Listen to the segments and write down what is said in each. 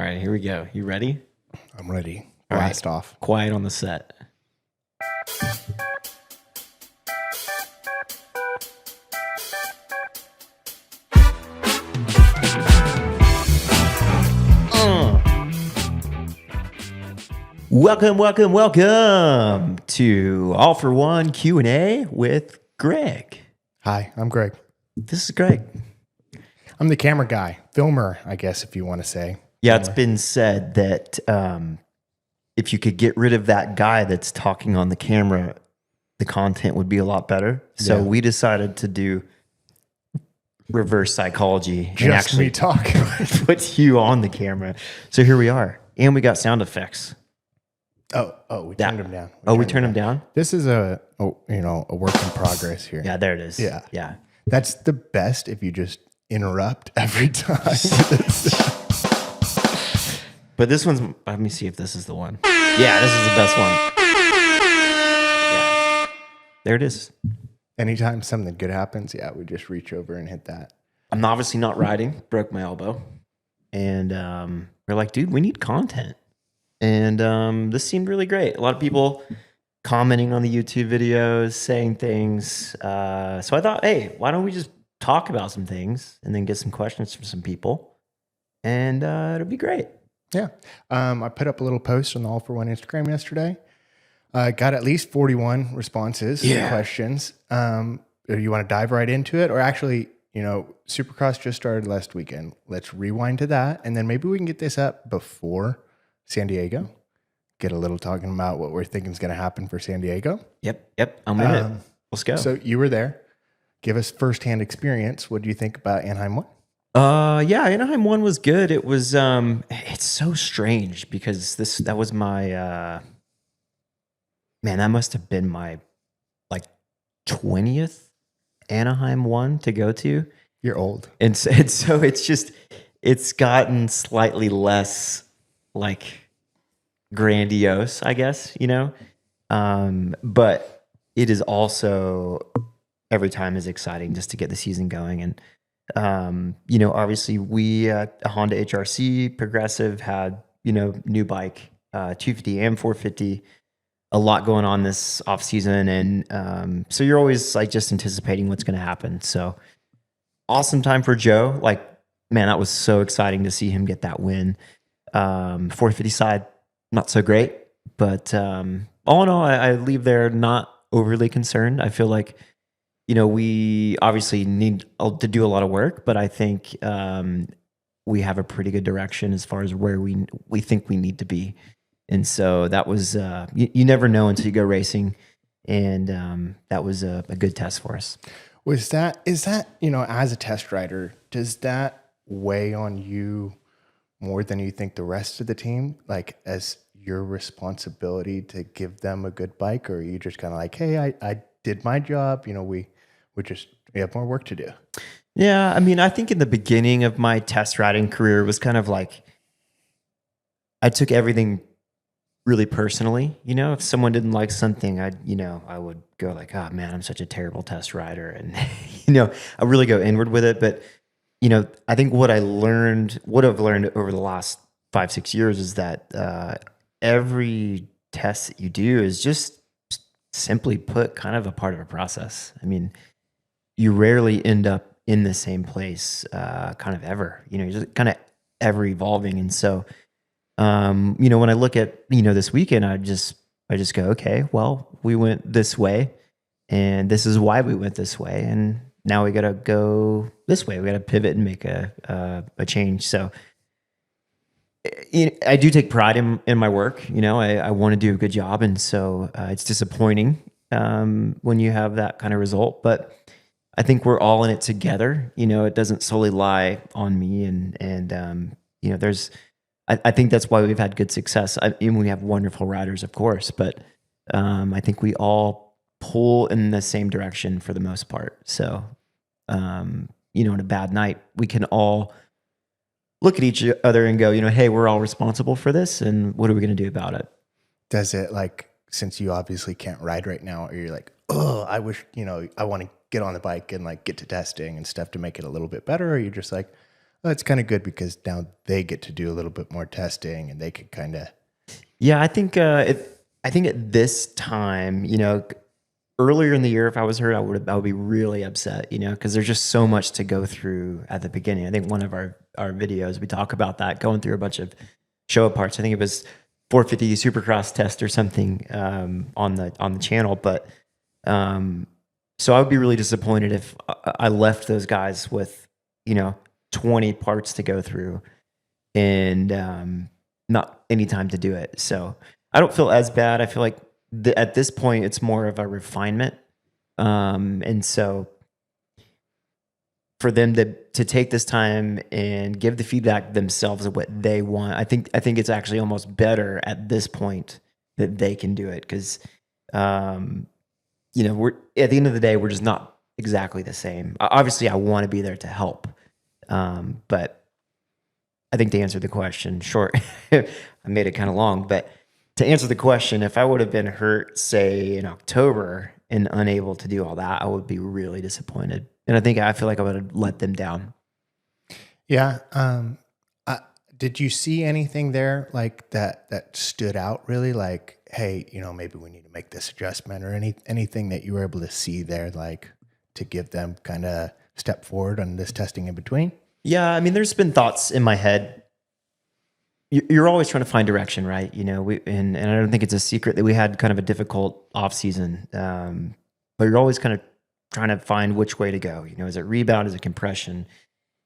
right, here we go. You ready? I'm ready. All Blast right. off. Quiet on the set. Welcome to All for One Q&A with Greg. Hi, I'm Greg. This is Greg. I'm the camera guy, filmer, I guess, if you want to say. Yeah, it's been said that if you could get rid of that guy that's talking on the camera, the content would be a lot better. So we decided to do reverse psychology and Just actually me talking. put you on the camera. So here we are. And we got sound effects. We turned him down. We turned them down? This is a work in progress here. Yeah, there it is. Yeah. Yeah. That's the best if you just interrupt every time. But this one's, let me see if this is the one. Yeah, this is the best one. Yeah. There it is. Anytime something good happens, we just reach over and hit that. I'm obviously not riding, broke my elbow. And we're like, dude, we need content. And this seemed really great. A lot of people commenting on the YouTube videos, saying things. So I thought, hey, why don't we just talk about some things and then get some questions from some people? And it'll be great. Yeah. I put up a little post on the All for One Instagram yesterday. Got at least 41 responses and questions. You want to dive right into it? Or actually, Supercross just started last weekend. Let's rewind to that. And then maybe we can get this up before San Diego. Get a little talking about what we're thinking is going to happen for San Diego. Yep. I'm in it. Let's go. So you were there. Give us firsthand experience. What do you think about Anaheim 1? Anaheim 1 was good. It was it's so strange because that was my that must have been my 20th Anaheim 1 to go to. You're old. And so it's gotten slightly less grandiose, I guess, but it is also every time is exciting just to get the season going. And obviously we at Honda HRC Progressive had, new bike, 250 and 450, a lot going on this off season. And so you're always just anticipating what's going to happen. So awesome time for Joe. That was so exciting to see him get that win. 450 side, not so great, but all in all, I leave there not overly concerned. I feel like, we obviously need to do a lot of work, but I think we have a pretty good direction as far as where we think we need to be. And so that was, you never know until you go racing. And that was a good test for us. Is that, as a test rider, does that weigh on you more than you think the rest of the team, as your responsibility to give them a good bike? Or are you just kind of hey, I did my job, we have more work to do? Yeah, I think in the beginning of my test riding career, it was kind of I took everything really personally. If someone didn't like something, I would go oh man, I'm such a terrible test rider. And, I really go inward with it. But, I think what I've learned over the last 5-6 years is that every test that you do is just simply put kind of a part of a process. You rarely end up in the same place kind of ever. You're just kind of ever evolving. And so, when I look at, this weekend, I just go, okay, well, we went this way and this is why we went this way. And now we got to go this way. We got to pivot and make a change. So I do take pride in my work. I want to do a good job. And so it's disappointing when you have that kind of result, but I think we're all in it together. It doesn't solely lie on me. And I think that's why we've had good success. We have wonderful riders, of course, but I think we all pull in the same direction for the most part. So, in a bad night, we can all look at each other and go, hey, we're all responsible for this. And what are we going to do about it? Does it since you obviously can't ride right now, or you're oh, I wish, I want to get on the bike and get to testing and stuff to make it a little bit better? Or you're just Well, it's kind of good because now they get to do a little bit more testing and they could kind of. Yeah, I think at this time, earlier in the year, if I was hurt, I would be really upset, because there's just so much to go through at the beginning. I think one of our videos we talk about that, going through a bunch of show parts. I think it was 450 Supercross test or something on the channel, but so I would be really disappointed if I left those guys with 20 parts to go through and not any time to do it. So I don't feel as bad. I feel like at this point it's more of a refinement, and so for them to take this time and give the feedback themselves of what they want, I think it's actually almost better at this point that they can do it, because we're at the end of the day, we're just not exactly the same. Obviously I want to be there to help, but I think to answer the question short, I made it kind of long, but to answer the question, if I would have been hurt, say in October and unable to do all that, I would be really disappointed. And I feel like I would have let them down. Yeah. Did you see anything there like that stood out really? Like, hey, maybe we need to make this adjustment, or anything that you were able to see there, like to give them kind of step forward on this testing in between? Yeah, I mean, there's been thoughts in my head. You're always trying to find direction, right? And I don't think it's a secret that we had kind of a difficult off season, but you're always kind of trying to find which way to go. Is it rebound? Is it compression?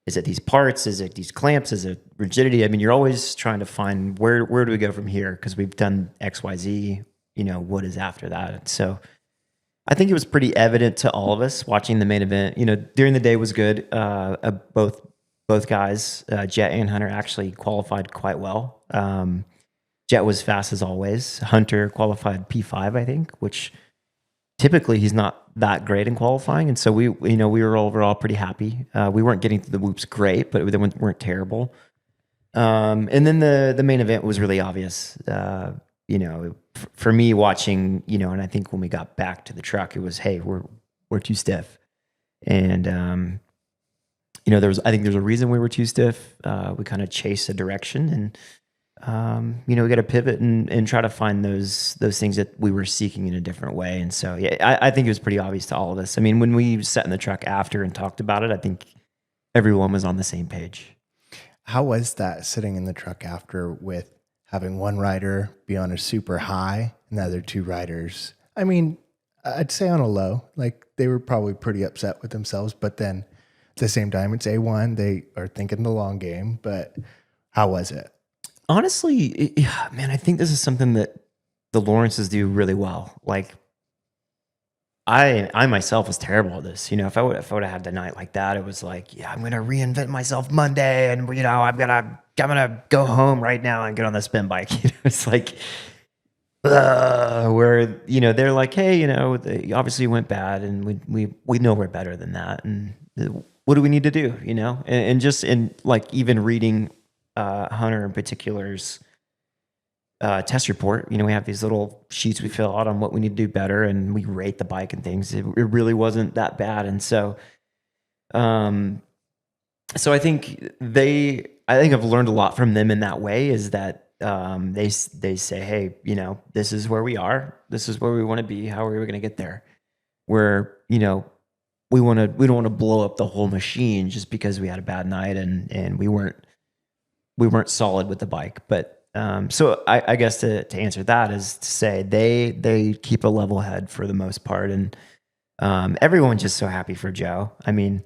Is it these parts? Is it these clamps? Is it rigidity? I mean, you're always trying to find where do we go from here? Because we've done X, Y, Z. What is after that? So I think it was pretty evident to all of us watching the main event. During the day was good. Both guys, Jet and Hunter, actually qualified quite well. Jet was fast as always. Hunter qualified P5, I think, which typically he's not that great in qualifying. And so we were overall pretty happy. We weren't getting to the whoops great, but they weren't terrible. And then the main event was really obvious. For me watching, and I think when we got back to the truck, it was, hey, we're too stiff. And, I think there's a reason we were too stiff. We kind of chased a direction, and we got to pivot and try to find those things that we were seeking in a different way. And so, yeah, I think it was pretty obvious to all of us. I mean, when we sat in the truck after and talked about it, I think everyone was on the same page. How was that sitting in the truck after, with having one rider be on a super high and the other two riders, I mean, I'd say on a low? Like, they were probably pretty upset with themselves, but then at the same time, it's A1. They are thinking the long game, but how was it? Honestly, man, I think this is something that the Lawrences do really well. Like, I myself was terrible at this. If I would have had the night like that, it was like, yeah, I'm gonna reinvent myself Monday, and I'm gonna go home right now and get on the spin bike. It's like, where they're like, hey, they obviously went bad, and we know we're better than that, and what do we need to do? And just in like even reading Hunter in particular's test report, we have these little sheets we fill out on what we need to do better, and we rate the bike and things. It really wasn't that bad. And so I think I've learned a lot from them in that way, is that they say, hey, this is where we are, this is where we want to be, how are we going to get there? Where we don't want to blow up the whole machine just because we had a bad night and we weren't solid with the bike. But so I guess to answer that is to say they keep a level head for the most part, and everyone's just so happy for Joe. I mean,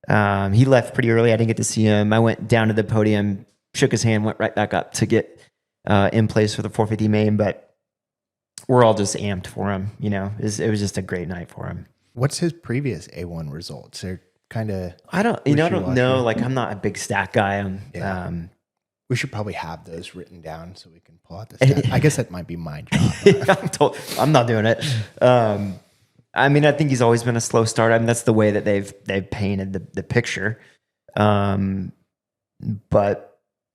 he left pretty early. I didn't get to see him. I went down to the podium, shook his hand, went right back up to get in place for the 450 main. But we're all just amped for him. It was just a great night for him. What's his previous A1 results? They're kind of, I don't know. Like, I'm not a big stat guy. We should probably have those written down so we can pull out the stat. I guess that might be my job. I'm not doing it. I mean, I think he's always been a slow starter. I mean, that's the way that they've painted the picture. But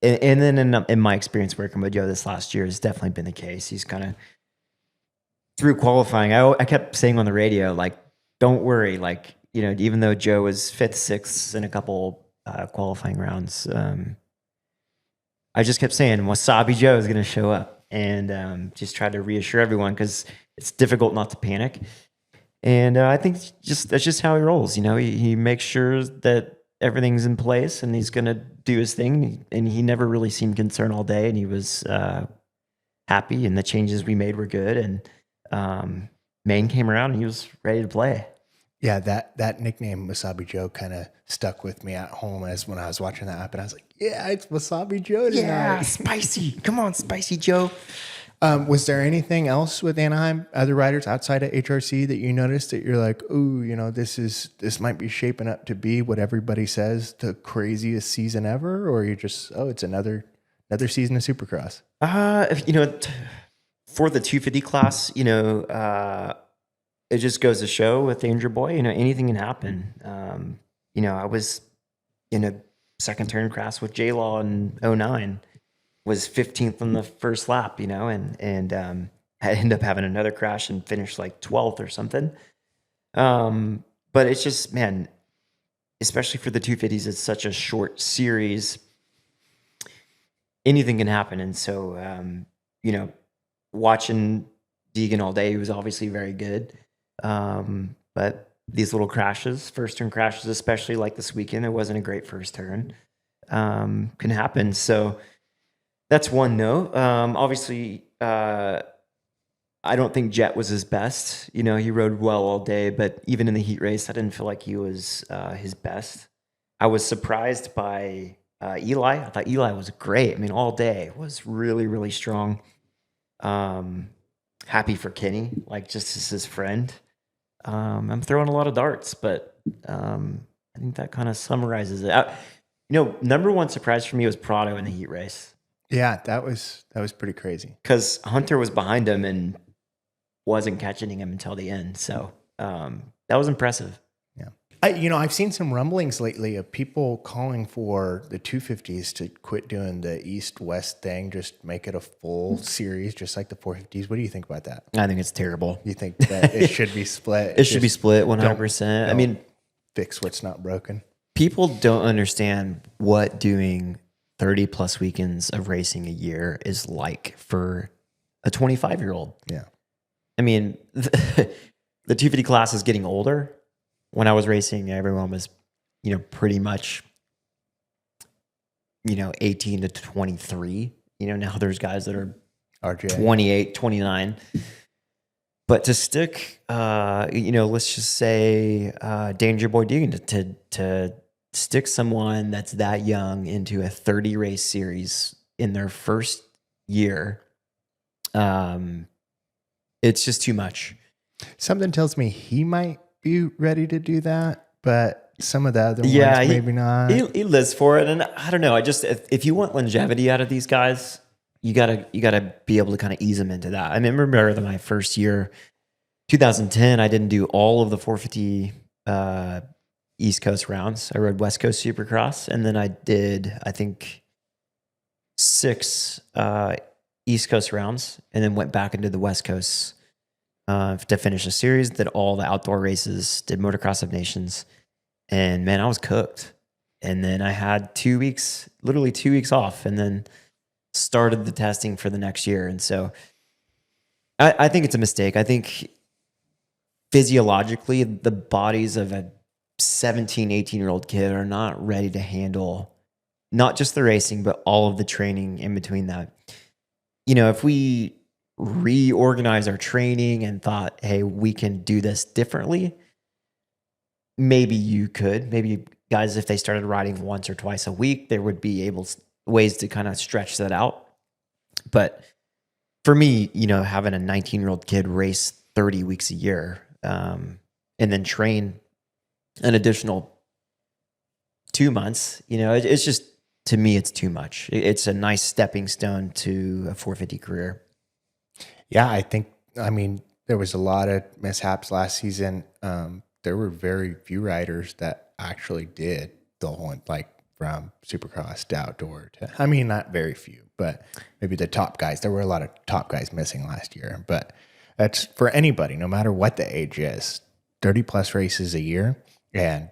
and then in my experience working with Joe this last year has definitely been the case. He's kind of, through qualifying, I kept saying on the radio, like, don't worry, like, even though Joe was 5th, 6th in a couple qualifying rounds, I just kept saying Wasabi Joe is going to show up, and just tried to reassure everyone because it's difficult not to panic. And I think that's just how he rolls. He makes sure that everything's in place, and he's going to do his thing. And he never really seemed concerned all day, and he was happy. And the changes we made were good. And Maine came around, and he was ready to play. Yeah, that nickname Wasabi Joe kind of stuck with me at home as when I was watching that app, and I was like, "Yeah, it's Wasabi Joe tonight." Yeah, spicy. Come on, Spicy Joe. Was there anything else with Anaheim, other riders outside of HRC that you noticed that you're like, "Ooh, this might be shaping up to be what everybody says the craziest season ever," or you just, it's another season of Supercross? For the 250 class, it just goes to show with Danger Boy, anything can happen. I was in a second turn crash with J-Law in 09, was 15th on the first lap, and I ended up having another crash and finished like 12th or something. But it's just, man, especially for the 250s, it's such a short series. Anything can happen. And so, watching Deegan all day, he was obviously very good. But these little crashes, first turn crashes, especially like this weekend, it wasn't a great first turn, can happen. So that's one note. Obviously, I don't think Jet was his best. He rode well all day, but even in the heat race, I didn't feel like he was his best. I was surprised by Eli. I thought Eli was great. I mean, all day was really, really strong. Happy for Kenny, like just as his friend. I'm throwing a lot of darts, but I think that kind of summarizes it. Number one surprise for me was Prado in the heat race. Yeah, that was pretty crazy. Because Hunter was behind him and wasn't catching him until the end. So that was impressive. Yeah. I've seen some rumblings lately of people calling for the 250s to quit doing the East-West thing, just make it a full series, just like the 450s. What do you think about that? I think it's terrible. You think that it should be split? It should be split 100%. I mean, fix what's not broken. People don't understand what doing 30 plus weekends of racing a year is like for a 25-year-old. Yeah. I mean, the 250 class is getting older. When I was racing, everyone was, pretty much, 18 to 23. Now there's guys that are RJ. 28, 29. But to stick, let's just say Danger Boy Deegan to stick someone that's that young into a 30 race series in their first year, it's just too much. Something tells me he might be ready to do that, but some of the other ones maybe not. He lives for it, and I don't know. If you want longevity out of these guys, you gotta be able to kind of ease them into that. I remember my first year, 2010, I didn't do all of the 450 East Coast rounds. I rode West Coast Supercross, and then I did, I think, 6 East Coast rounds, and then went back into the West Coast to finish a series. Did all the outdoor races, did Motocross of Nations, and man, I was cooked. And then I had 2 weeks, literally 2 weeks off, and then started the testing for the next year. And so I think it's a mistake. I think physiologically, the bodies of a 17, 18-year-old kid are not ready to handle not just the racing, but all of the training in between that. If we reorganize our training and thought, hey, we can do this differently, maybe you could. Maybe guys, if they started riding once or twice a week, there would be ways to kind of stretch that out. But for me, having a 19-year-old kid race 30 weeks a year, and then train an additional 2 months, it's just, to me, it's too much. It's a nice stepping stone to a 450 career. Yeah, there was a lot of mishaps last season. There were very few riders that actually did the whole, from Supercross to outdoor to, not very few, but maybe the top guys. There were a lot of top guys missing last year, but that's for anybody, no matter what the age is, 30 plus races a year and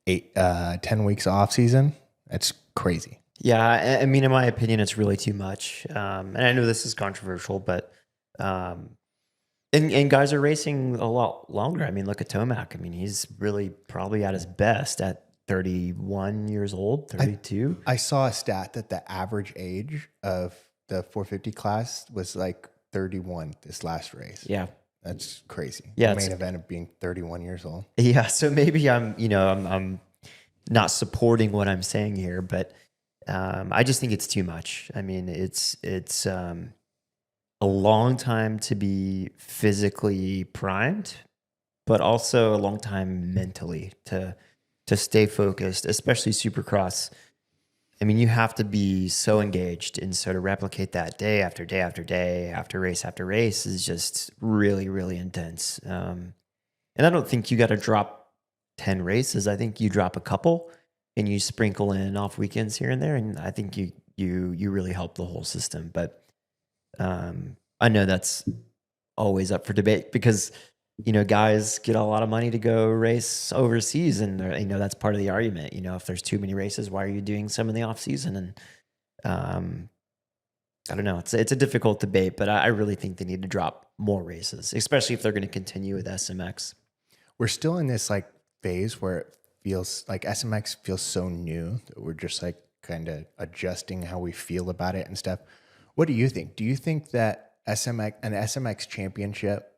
10 weeks off season. That's crazy. Yeah, I mean, in my opinion, it's really too much. And I know this is controversial, but and guys are racing a lot longer. I mean, look at Tomac. I mean, he's really probably at his best at 31 years old, 32. I saw a stat that the average age of the 450 class was like 31 this last race. Yeah. That's crazy. Yeah, The main event of being 31 years old. Yeah, so maybe I'm not supporting what I'm saying here, but I just think it's too much. I mean, it's a long time to be physically primed, but also a long time mentally to stay focused, especially Supercross. I mean, you have to be so engaged, and so to replicate that day after day after day, after race is just really, really intense. And I don't think you got to drop 10 races. I think you drop a couple and you sprinkle in off weekends here and there, and I think you really help the whole system. But I know that's always up for debate because guys get a lot of money to go race overseas, and that's part of the argument. If there's too many races, why are you doing some in the off season? And I don't know. It's a difficult debate, but I really think they need to drop more races, especially if they're going to continue with SMX. We're still in this like phase where it feels like SMX feels so new that we're just like kind of adjusting how we feel about it and stuff. What do you think? Do you think that an SMX championship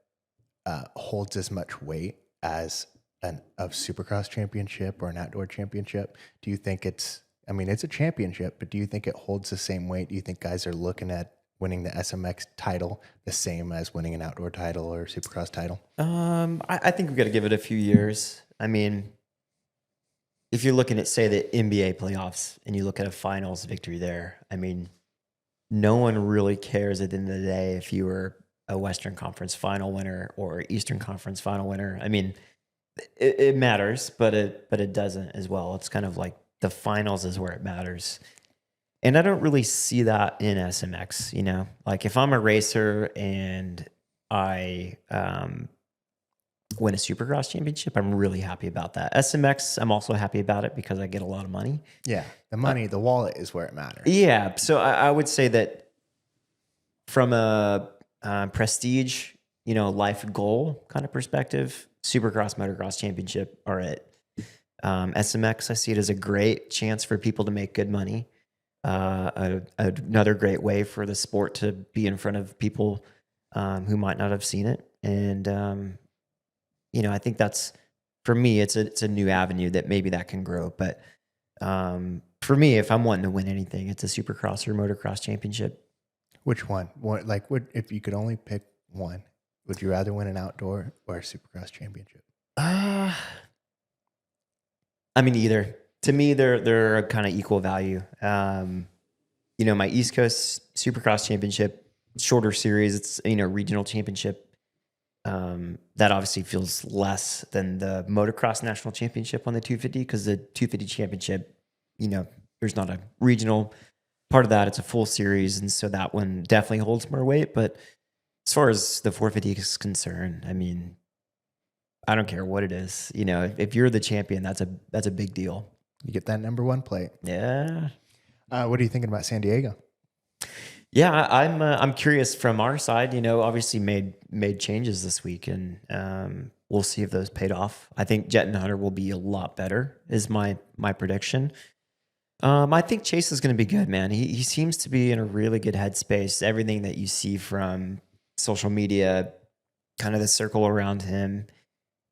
holds as much weight as a Supercross championship or an outdoor championship? Do you think it's a championship, but do you think it holds the same weight? Do you think guys are looking at winning the SMX title the same as winning an outdoor title or Supercross title? I think we've got to give it a few years. I mean, if you're looking at, say, the NBA playoffs and you look at a finals victory there, I mean, no one really cares at the end of the day if you were a Western Conference final winner or Eastern Conference final winner. I mean, it matters, but it doesn't as well. It's kind of like the finals is where it matters. And I don't really see that in SMX, like if I'm a racer and I win a Supercross championship, I'm really happy about that. SMX, I'm also happy about it because I get a lot of money. Yeah, the money, the wallet is where it matters. Yeah, so I would say that from a prestige, life goal kind of perspective, Supercross, Motocross Championship are it. SMX, I see it as a great chance for people to make good money. Another great way for the sport to be in front of people who might not have seen it. And, I think that's, for me, it's a new avenue that maybe that can grow. But for me, if I'm wanting to win anything, it's a Supercross or Motocross Championship. Which one? If you could only pick one, would you rather win an outdoor or a Supercross championship? I mean, either. To me, they're kind of equal value. My East Coast Supercross Championship, shorter series. It's regional championship. That obviously feels less than the Motocross National Championship on the 250 because the 250 Championship, there's not a regional part of that. It's a full series, and so that one definitely holds more weight. But as far as the 450 is concerned, I mean, I don't care what it is. If you're the champion, that's a big deal. You get that number one plate. Yeah. What are you thinking about San Diego? Yeah, I'm curious from our side. Obviously made changes this week, and we'll see if those paid off. I think Jet and Hunter will be a lot better. Is my prediction. I think Chase is going to be good, man. He seems to be in a really good headspace. Everything that you see from social media, kind of the circle around him,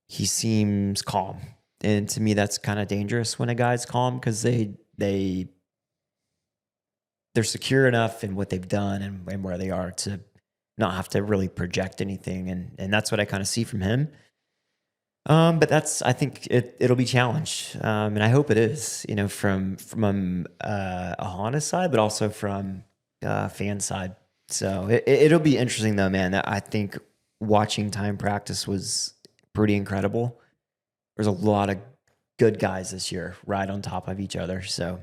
he seems calm. And to me, that's kind of dangerous when a guy's calm because they're secure enough in what they've done and where they are to not have to really project anything. And that's what I kind of see from him. But I think it'll be challenged. And I hope it is, from a Honda side, but also from fan side. So it'll be interesting though, man. I think watching time practice was pretty incredible. There's a lot of good guys this year right on top of each other. So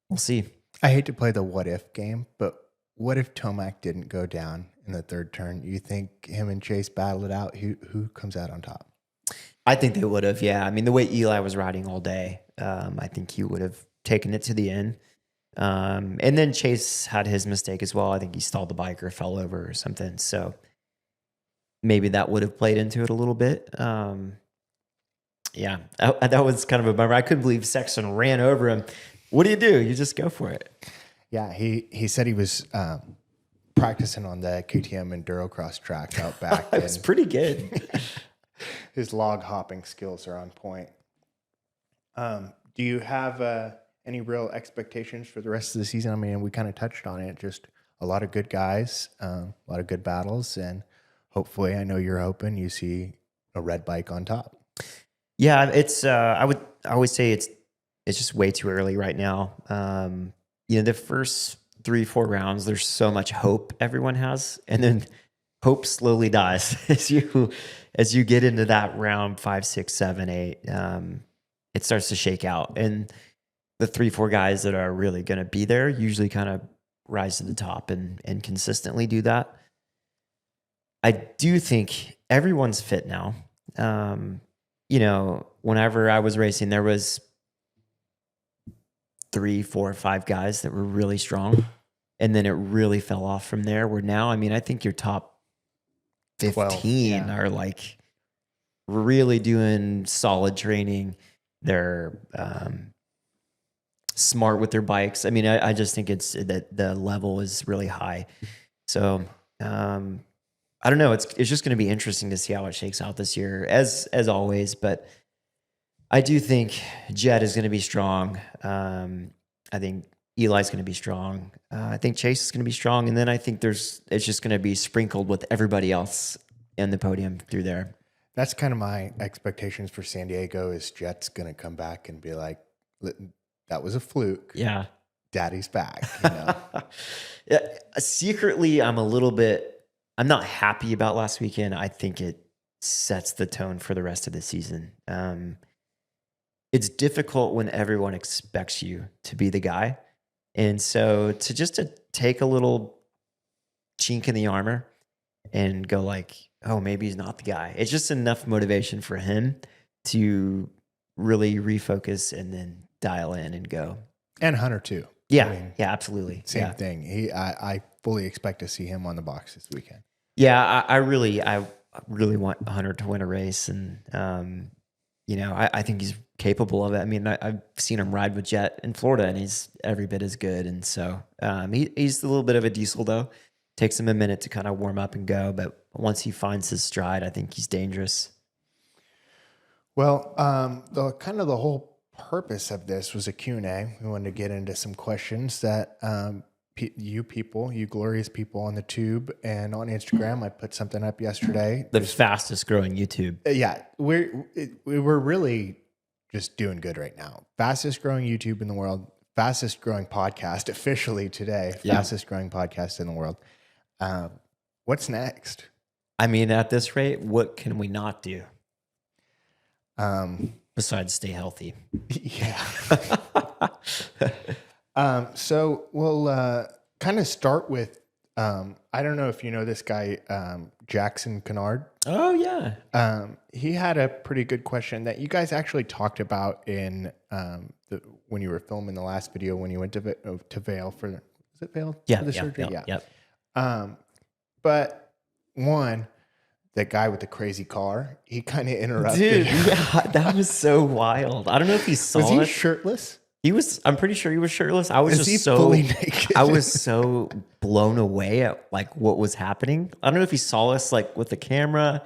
we'll see. I hate to play the what if game, but what if Tomac didn't go down in the third turn? You think him and Chase battle it out? Who comes out on top? I think they would have. Yeah. I mean, the way Eli was riding all day, I think he would have taken it to the end. And then Chase had his mistake as well. I think he stalled the bike or fell over or something. So maybe that would have played into it a little bit. Yeah, that was kind of a bummer. I couldn't believe Sexton ran over him. What do? You just go for it. Yeah, he said he was practicing on the KTM Endurocross track out back. It's pretty good. His log hopping skills are on point. Do you have any real expectations for the rest of the season? I mean, we kind of touched on it. Just a lot of good guys, a lot of good battles, and hopefully, I know you're hoping you see a red bike on top. Yeah, it's. I always say it's just way too early right now. The first 3-4 rounds, there's so much hope everyone has, and then hope slowly dies as you get into that round 5, 6, 7, 8. It starts to shake out, and the 3-4 guys that are really going to be there usually kind of rise to the top and consistently do that. I do think everyone's fit now. Whenever I was racing, there was 3, 4, 5 guys that were really strong, and then it really fell off from there. Where now, I mean, I think your top 15 12, are like really doing solid training. They're smart with their bikes. I mean, I just think it's that the level is really high. So I don't know. It's just going to be interesting to see how it shakes out this year, as always. But I do think Jed is going to be strong. I think Eli's going to be strong. I think Chase is going to be strong, and then I think it's just going to be sprinkled with everybody else in the podium through there. That's kind of my expectations for San Diego. Is Jet's going to come back and be like, "That was a fluke." Yeah, Daddy's back. You know? Yeah, secretly, I'm not happy about last weekend. I think it sets the tone for the rest of the season. It's difficult when everyone expects you to be the guy. And so to take a little chink in the armor and go like, oh, maybe he's not the guy. It's just enough motivation for him to really refocus and then dial in and go. And Hunter too. Yeah, I mean, yeah, absolutely. Same thing. I fully expect to see him on the box this weekend. Yeah, I really want Hunter to win a race, and I think he's capable of it. I mean, I've seen him ride with Jet in Florida, and he's every bit as good. And so he's a little bit of a diesel, though. Takes him a minute to kind of warm up and go, but once he finds his stride, I think he's dangerous. Well, the whole purpose of this was a Q&A. We wanted to get into some questions that you glorious people on the tube and on Instagram. I put something up yesterday. The fastest growing YouTube. Yeah, we're really just doing good right now. Fastest growing YouTube in the world. Fastest growing podcast officially today. Fastest growing podcast in the world. What's next? I mean, at this rate, what can we not do? Besides stay healthy. Yeah. So we'll kind of start with, I don't know if you know this guy, Jackson Kennard. Oh, yeah. He had a pretty good question that you guys actually talked about in when you were filming the last video when you went to Vail for, is it Vail? Yeah. For the surgery? Yeah. Yep. But one, that guy with the crazy car, he kind of interrupted. Dude, yeah, that was so wild. I don't know if he saw it. Was he shirtless? I'm pretty sure he was shirtless. I was fully naked? I was so blown away at like what was happening. I don't know if he saw us like with the camera.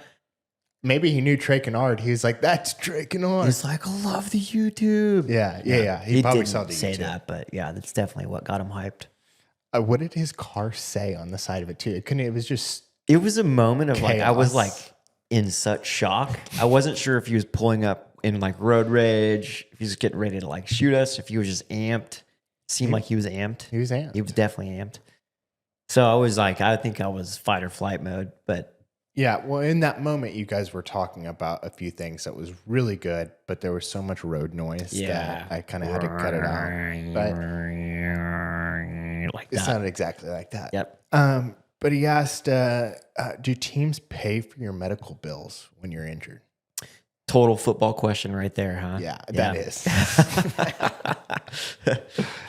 Maybe he knew Trey Kennard. He's like, that's Trey Kennard. He's like, I love the YouTube. Yeah. He probably saw the say YouTube. that, but yeah, that's definitely what got him hyped. What did his car say on the side of it too? It was just. It was a moment of chaos. like, I was like in such shock. I wasn't sure if he was pulling up in like road rage, if he was getting ready to like shoot us, if he was just amped. Seemed like he was amped. He was amped. He was definitely amped. So I was like, I think I was fight or flight mode, but. Yeah, well, in that moment, you guys were talking about a few things that was really good, but there was so much road noise that I kind of had to cut it out. But like it sounded exactly like that. Yep. But he asked, do teams pay for your medical bills when you're injured? Total football question right there, huh? Yeah, that is.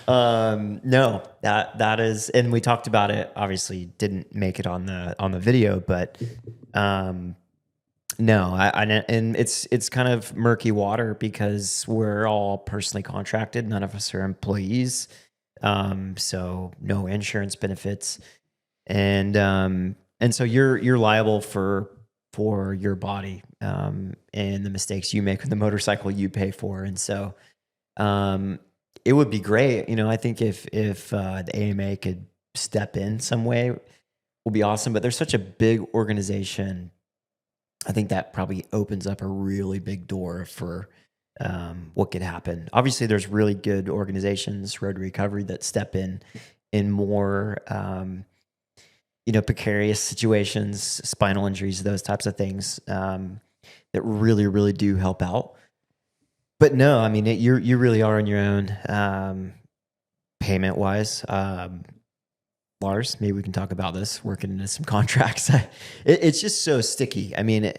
No, that is, and we talked about it. Obviously, didn't make it on the video, but no, and it's kind of murky water because we're all personally contracted. None of us are employees, so no insurance benefits, and so you're liable for your body and the mistakes you make with the motorcycle you pay for, and so it would be great. I think if the AMA could step in some way, will be awesome. But there's such a big organization. I think that probably opens up a really big door for what could happen. Obviously, there's really good organizations, Road to Recovery, that step in more precarious situations, spinal injuries, those types of things that really, really do help out. But no, I mean, you really are on your own payment wise. Lars, maybe we can talk about this, working into some contracts. It's just so sticky. I mean,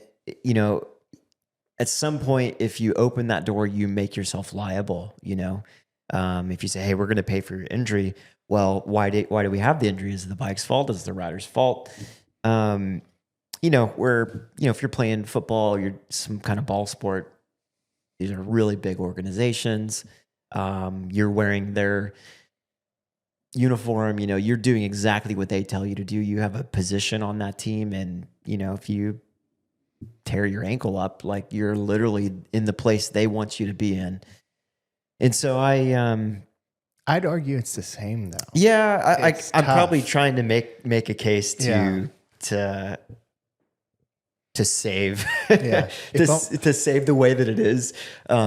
at some point, if you open that door, you make yourself liable. If you say, "Hey, we're going to pay for your injury," well, why do we have the injury? Is it the bike's fault? Is it the rider's fault? If you're playing football, you're some kind of ball sport. These are really big organizations. You're wearing their uniform. You're doing exactly what they tell you to do. You have a position on that team, and if you tear your ankle up, like, you're literally in the place they want you to be in. And so I'd argue it's the same though. Yeah, I'm probably trying to make a case to save to save the way that it is,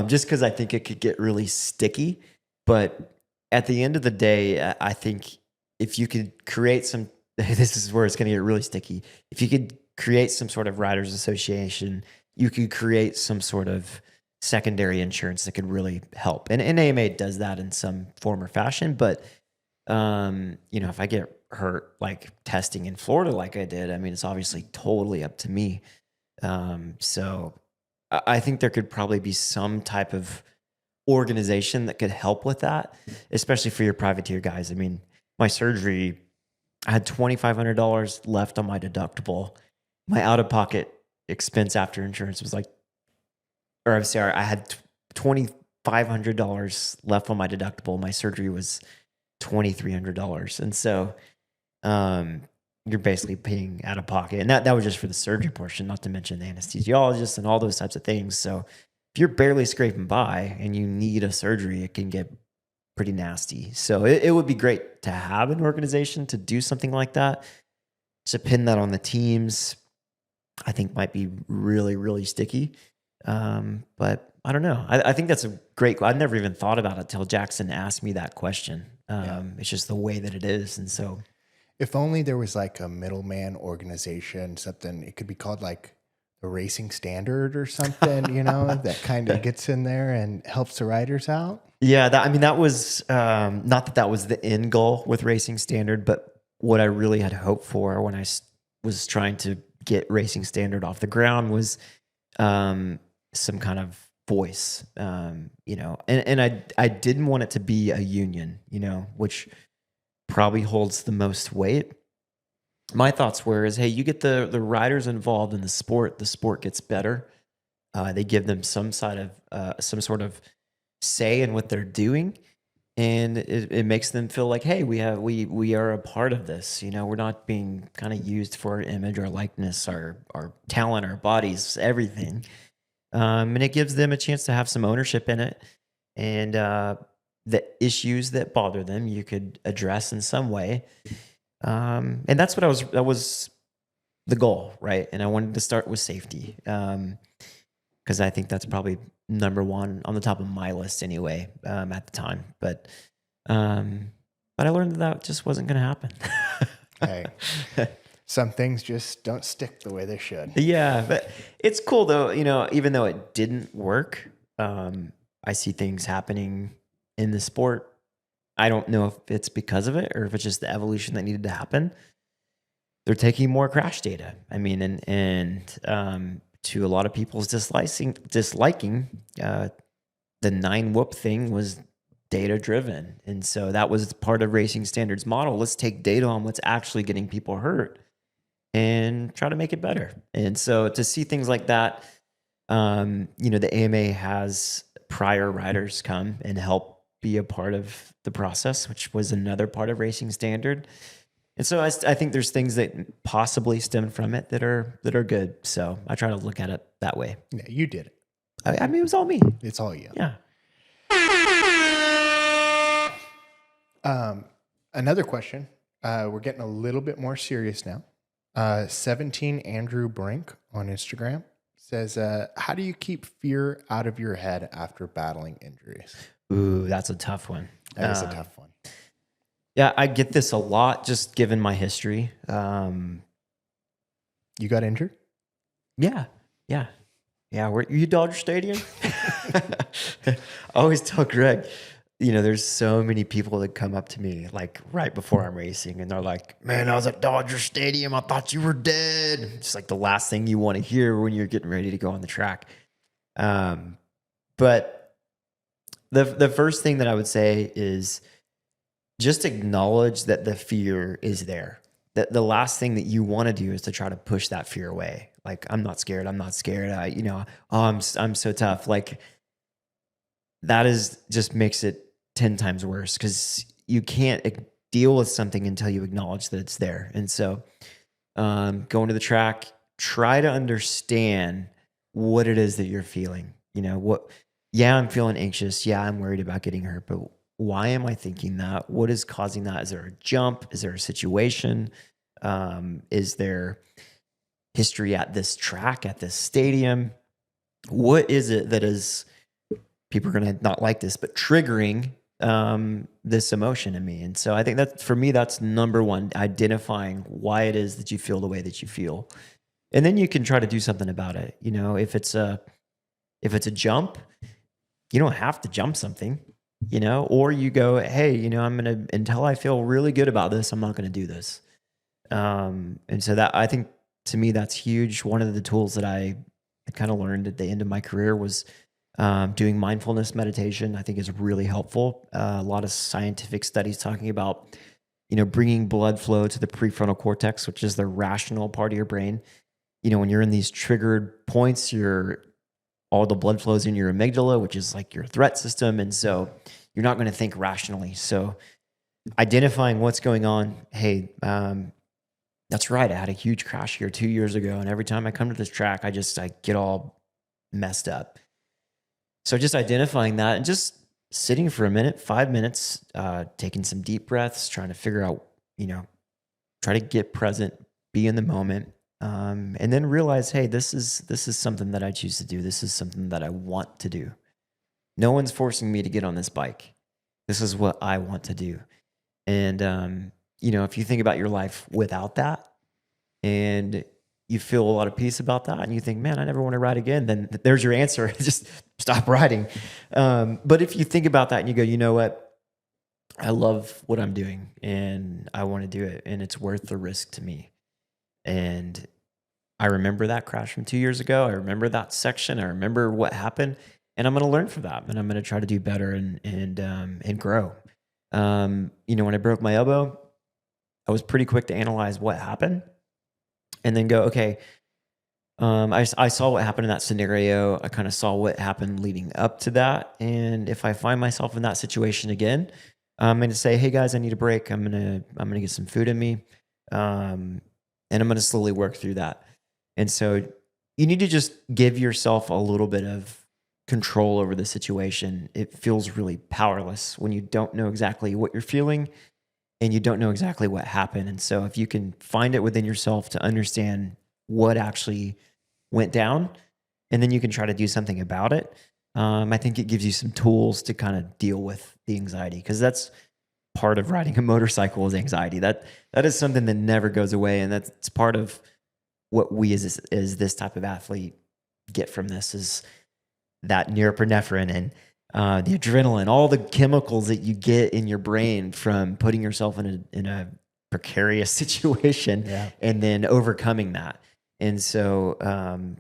just because I think it could get really sticky. But at the end of the day, I think if you could create some, this is where it's going to get really sticky. If you could create some sort of riders association, you could create some sort of secondary insurance that could really help. And AMA does that in some form or fashion. But if I get hurt like testing in Florida like I did, I mean, it's obviously totally up to me. So I think there could probably be some type of organization that could help with that, especially for your privateer guys. I mean, my surgery, I had $2,500 left on my deductible. My out-of-pocket expense after insurance was I had $2,500 left on my deductible. My surgery was $2,300. And so you're basically paying out of pocket. And that was just for the surgery portion, not to mention the anesthesiologist and all those types of things. So if you're barely scraping by and you need a surgery, it can get pretty nasty. So it would be great to have an organization to do something like that. To pin that on the teams, I think might be really, really sticky. But I don't know. I think that's a great, I never even thought about it till Jackson asked me that question. It's just the way that it is. And so if only there was like a middleman organization, something, it could be called like the Racing Standard or something, that kind of gets in there and helps the riders out. Yeah. That was, not that was the end goal with Racing Standard, but what I really had hoped for when I was trying to get Racing Standard off the ground was, some kind of voice, and I didn't want it to be a union, which probably holds the most weight. My thoughts were hey, you get the riders involved in the sport gets better. They give them some sort of say in what they're doing, and it makes them feel like, hey, we are a part of this. We're not being kind of used for our image, our likeness, our talent, our bodies, everything. And it gives them a chance to have some ownership in it, and the issues that bother them you could address in some way. And that's what that was the goal, right? And I wanted to start with safety, because I think that's probably number one on the top of my list anyway, at the time. But I learned that just wasn't going to happen. Hey. Some things just don't stick the way they should. Yeah, but it's cool though. Even though it didn't work, I see things happening in the sport. I don't know if it's because of it or if it's just the evolution that needed to happen. They're taking more crash data. I mean, and to a lot of people's disliking, the 9-whoop thing was data driven. And so that was part of Racing Standards model. Let's take data on what's actually getting people hurt and try to make it better. And so to see things like that, the AMA has prior riders come and help be a part of the process, which was another part of Racing Standard. And so I think there's things that possibly stem from it that are good. So I try to look at it that way. Yeah, you did it. I mean, it was all me. It's all you. Yeah. Another question. We're getting a little bit more serious now. 17 Andrew Brink on Instagram says, how do you keep fear out of your head after battling injuries? Ooh, that's a tough one. That is a tough one. Yeah, I get this a lot just given my history. You got injured? Yeah. Were you Dodger Stadium? I always tell Greg, there's so many people that come up to me like right before I'm racing and they're like, man, I was at Dodger Stadium. I thought you were dead. It's like the last thing you want to hear when you're getting ready to go on the track. But the first thing that I would say is just acknowledge that the fear is there. That the last thing that you want to do is to try to push that fear away. Like, I'm not scared. I'm I'm so tough. Like, that just makes it 10 times worse because you can't deal with something until you acknowledge that it's there. And so going to the track, try to understand what it is that you're feeling. I'm feeling anxious. Yeah, I'm worried about getting hurt, but why am I thinking that? What is causing that? Is there a jump? Is there a situation? Is there history at this track, at this stadium? What is it that is, people are going to not like this, but triggering this emotion in me? And so I think that for me, that's number one, identifying why it is that you feel the way that you feel. And then you can try to do something about it. If it's a jump, you don't have to jump something, or you go, hey, until I feel really good about this, I'm not going to do this. And so that, I think to me, that's huge. One of the tools that I kind of learned at the end of my career was doing mindfulness meditation. I think is really helpful. A lot of scientific studies talking about, bringing blood flow to the prefrontal cortex, which is the rational part of your brain. When you're in these triggered points, all the blood flows in your amygdala, which is like your threat system. And so you're not going to think rationally. So identifying what's going on. Hey, that's right. I had a huge crash here 2 years ago. And every time I come to this track, I get all messed up. So just identifying that and just sitting for a minute, 5 minutes, taking some deep breaths, trying to figure out, try to get present, be in the moment. And then realize, hey, this is something that I choose to do. This is something that I want to do. No one's forcing me to get on this bike. This is what I want to do. And, if you think about your life without that and you feel a lot of peace about that and you think, man, I never want to ride again, then there's your answer. Just stop riding. But if you think about that and you go, you know what? I love what I'm doing and I want to do it and it's worth the risk to me. And I remember that crash from 2 years ago. I remember that section. I remember what happened, and I'm going to learn from that, and I'm going to try to do better and grow. When I broke my elbow, I was pretty quick to analyze what happened, and then go, okay. I saw what happened in that scenario. I kind of saw what happened leading up to that, and if I find myself in that situation again, I'm going to say, hey guys, I need a break. I'm going to get some food in me. And I'm going to slowly work through that. And so you need to just give yourself a little bit of control over the situation. It feels really powerless when you don't know exactly what you're feeling and you don't know exactly what happened. And so if you can find it within yourself to understand what actually went down, and then you can try to do something about it, I think it gives you some tools to kind of deal with the anxiety, because that's part of riding a motorcycle is anxiety. That is something that never goes away, and that's part of what we as this type of athlete get from this is that norepinephrine and the adrenaline, all the chemicals that you get in your brain from putting yourself in a precarious situation and then overcoming that. And so,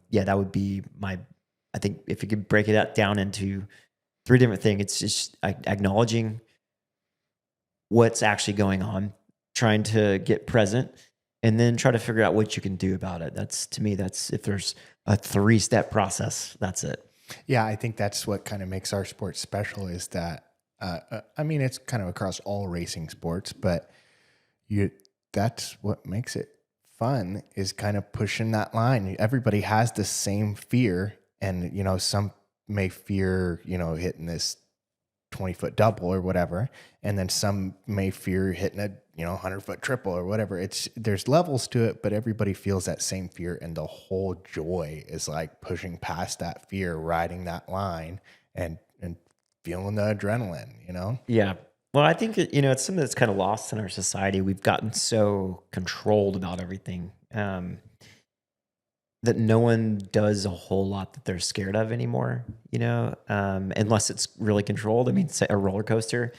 yeah, that would be I think if you could break it down into three different things, it's just acknowledging what's actually going on, trying to get present, and then try to figure out what you can do about it. To me, that's if there's a 3-step process, that's it. Yeah, I think that's what kind of makes our sport special is that, I mean, it's kind of across all racing sports, but that's what makes it fun is kind of pushing that line. Everybody has the same fear, and, some may fear, hitting this 20-foot double or whatever, and then some may fear hitting a 100-foot triple or whatever. There's levels to it, but everybody feels that same fear, and the whole joy is like pushing past that fear, riding that line, and feeling the adrenaline. Yeah. Well, I think it's something that's kind of lost in our society. We've gotten so controlled about everything that no one does a whole lot that they're scared of anymore, unless it's really controlled. I mean, say a roller coaster,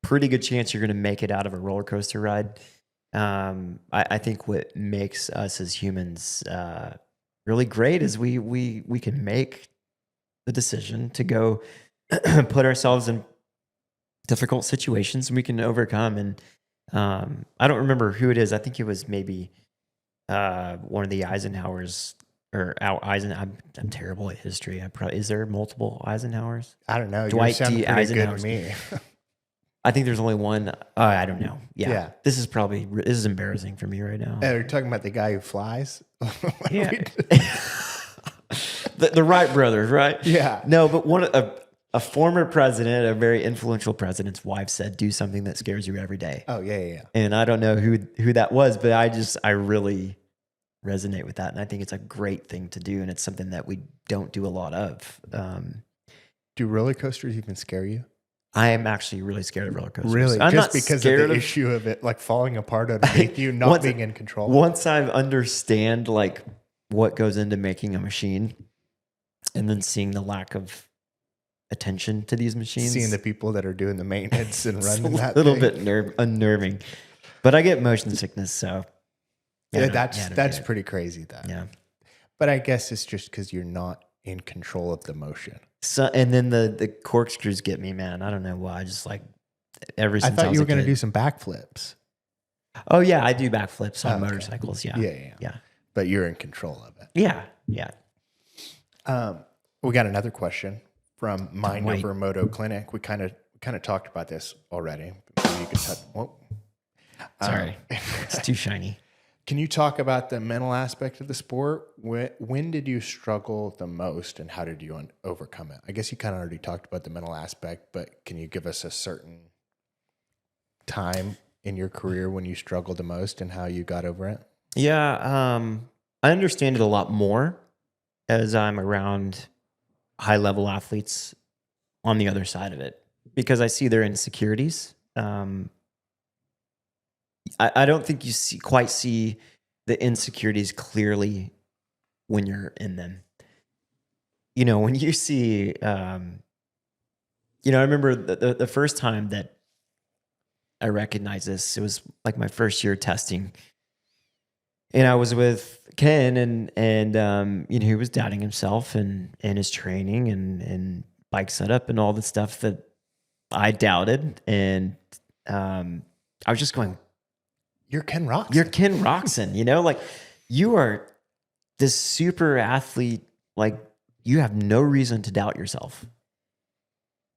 pretty good chance you're going to make it out of a roller coaster ride. I think what makes us as humans really great is we can make the decision to go put ourselves in difficult situations and we can overcome. And I don't remember who it is. I think it was maybe one of the Eisenhowers or I'm terrible at history. Is there multiple Eisenhowers? I don't know. Dwight D. Eisenhower. To me. I think there's only one. I don't know. Yeah. This is embarrassing for me right now. You're talking about the guy who flies? Yeah. the Wright brothers, right? Yeah. No, but a former president, a very influential president's wife said, do something that scares you every day. Oh, yeah. And I don't know who that was, but I really resonate with that. And I think it's a great thing to do. And it's something that we don't do a lot of. Do roller coasters even scare you? I am actually really scared of roller coasters. Really? I'm Just not because scared of the issue of it like falling apart underneath you, not being in control? Once I understand like what goes into making a machine and then seeing the lack of attention to these machines. Seeing the people that are doing the maintenance and running that thing. A little bit unnerving. But I get motion sickness, so. Yeah, that's pretty crazy, though. Yeah. But I guess it's just because you're not in control of the motion. So, and then the corkscrews get me, man. I don't know why. I just like ever since I thought you were going to do some backflips. Oh, yeah. I do backflips on motorcycles. Yeah. Yeah. But you're in control of it. Yeah. We got another question from Mind Over Moto Clinic. We kind of talked about this already. Maybe you could touch. Whoa. Sorry, it's too shiny. Can you talk about the mental aspect of the sport? When did you struggle the most, and how did you overcome it? I guess you kind of already talked about the mental aspect, but can you give us a certain time in your career when you struggled the most and how you got over it? Yeah, I understand it a lot more as I'm around high-level athletes on the other side of it because I see their insecurities. I don't think you quite see the insecurities clearly when you're in them. When you see, I remember the first time that I recognized this, it was like my first year testing. And I was with Ken and he was doubting himself and his training and bike setup and all the stuff that I doubted. And I was just going, you're Ken Roxon. You're Ken Roxon, like you are this super athlete. Like you have no reason to doubt yourself.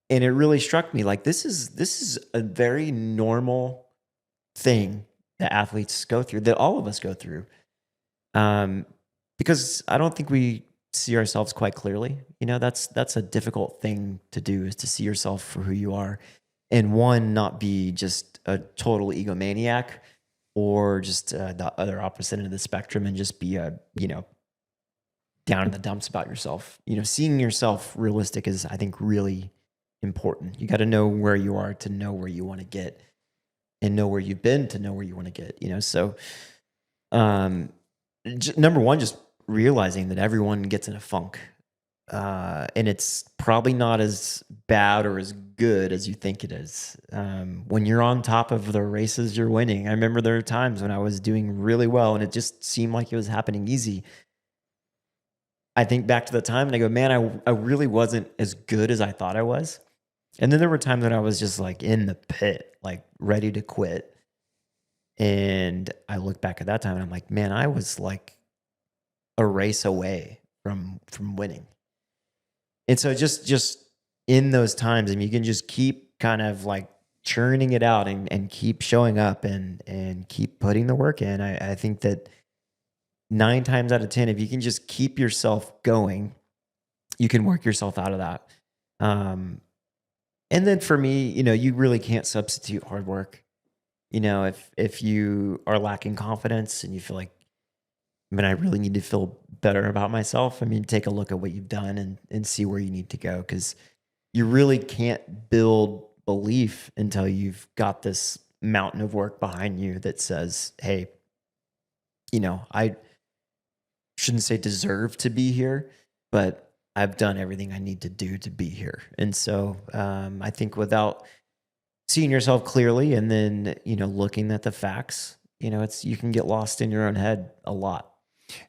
And it really struck me like this is a very normal thing that athletes go through, that all of us go through. Because I don't think we see ourselves quite clearly. That's a difficult thing to do, is to see yourself for who you are. And one, not be just a total egomaniac or just the other opposite end of the spectrum and just be down in the dumps about yourself. Seeing yourself realistic is, I think, really important. You got to know where you are to know where you want to get, and know where you've been to know where you want to get. So number one, just realizing that everyone gets in a funk and it's probably not as bad or as good as you think it is. When you're on top of the races, you're winning. I remember there were times when I was doing really well and it just seemed like it was happening easy. I think back to the time and I go, man, I really wasn't as good as I thought I was. And then there were times that I was just like in the pit, like ready to quit. And I look back at that time and I'm like, man, I was like a race away from winning. And so just in those times, and you can just keep kind of like churning it out and keep showing up and keep putting the work in. I think that 9 times out of 10, if you can just keep yourself going, you can work yourself out of that. And then for me, you really can't substitute hard work. If you are lacking confidence and you feel like, man, I really need to feel better about myself. I mean, take a look at what you've done and see where you need to go, because you really can't build belief until you've got this mountain of work behind you that says, hey, I shouldn't say deserve to be here, but I've done everything I need to do to be here. And so I think without seeing yourself clearly and then, looking at the facts, you can get lost in your own head a lot.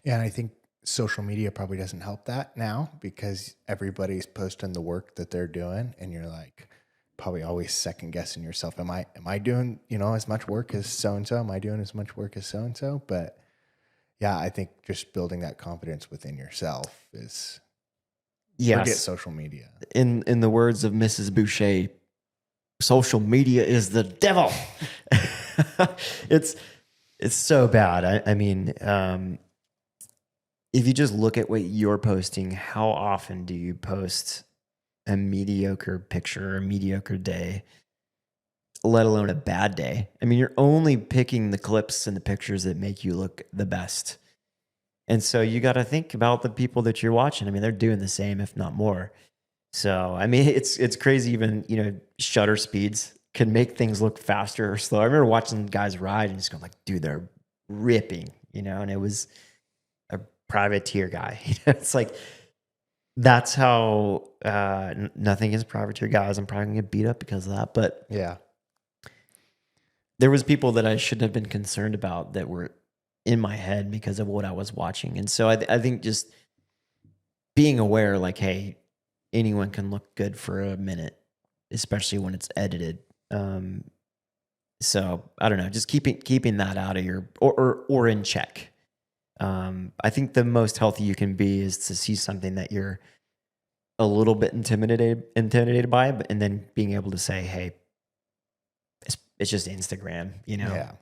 Yeah, and I think social media probably doesn't help that now, because everybody's posting the work that they're doing, and you're like probably always second guessing yourself. Am I doing, as much work as so and so? Am I doing as much work as so and so? But yeah, I think just building that confidence within yourself is forget social media. In the words of Mrs. Boucher, social media is the devil. It's so bad. I mean, if you just look at what you're posting, how often do you post a mediocre picture or a mediocre day, let alone a bad day? I mean, you're only picking the clips and the pictures that make you look the best. And so you got to think about the people that you're watching. I mean, they're doing the same, if not more. So, I mean, it's crazy. Even, shutter speeds can make things look faster or slow. I remember watching guys ride and just going like, dude, they're ripping, and it was a privateer guy. It's like, that's how, nothing is privateer guys. I'm probably gonna get beat up because of that. But yeah, there was people that I shouldn't have been concerned about that were in my head because of what I was watching. And so I think just being aware, like, hey, anyone can look good for a minute, especially when it's edited. So I don't know, just keeping that out of your or in check. I think the most healthy you can be is to see something that you're a little bit intimidated by, and then being able to say, hey, it's just Instagram, Yeah.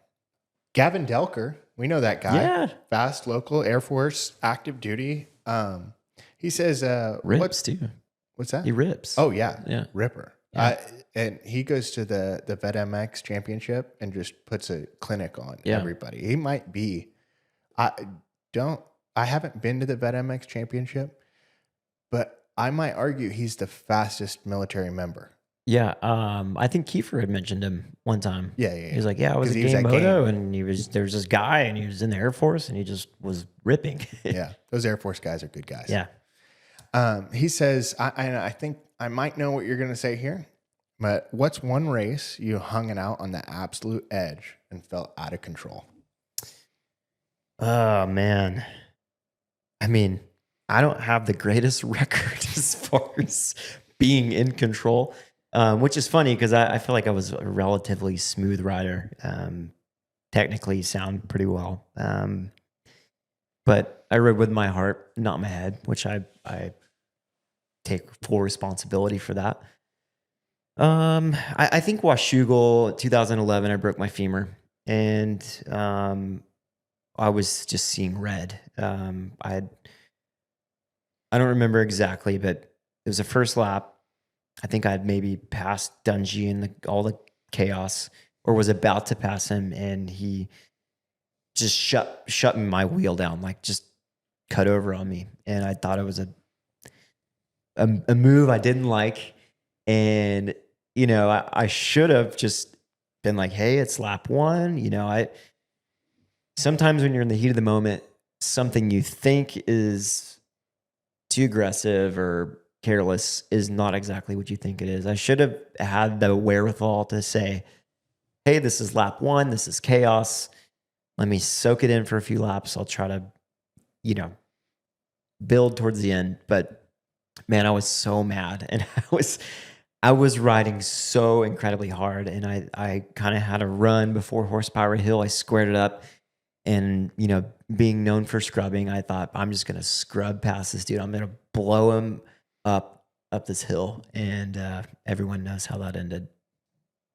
Gavin Delker, we know that guy. Yeah. Fast, local, Air Force, active duty. He says, rips too. What's that? He rips. Oh yeah. Yeah. Ripper. Yeah. And he goes to the VetMX championship and just puts a clinic on everybody. He might be, I haven't been to the VetMX championship, but I might argue he's the fastest military member. Yeah. I think Kiefer had mentioned him one time. Yeah. He was like, yeah, I was at Game Moto, and there was this guy, and he was in the Air Force, and he just was ripping. Yeah. Those Air Force guys are good guys. Yeah. He says, I think I might know what you're going to say here, but what's one race you hung it out on the absolute edge and felt out of control? Oh, man. I mean, I don't have the greatest record as far as being in control, which is funny because I feel like I was a relatively smooth rider. Technically sound pretty well. But I rode with my heart, not my head, which I take full responsibility for that. I think Washougal 2011, I broke my femur, and I was just seeing red. I don't remember exactly, but it was the first lap. I think I'd maybe passed Dungy in all the chaos, or was about to pass him, and he just shut my wheel down, like just cut over on me. And I thought it was a move I didn't like. And, I should have just been like, hey, it's lap 1. Sometimes when you're in the heat of the moment, something you think is too aggressive or careless is not exactly what you think it is. I should have had the wherewithal to say, hey, this is lap 1. This is chaos. Let me soak it in for a few laps. I'll try to, build towards the end. But man, I was so mad, and I was riding so incredibly hard, and I kind of had a run before Horsepower Hill. I squared it up, and being known for scrubbing, I thought I'm just gonna scrub past this dude. I'm gonna blow him up this hill, and everyone knows how that ended.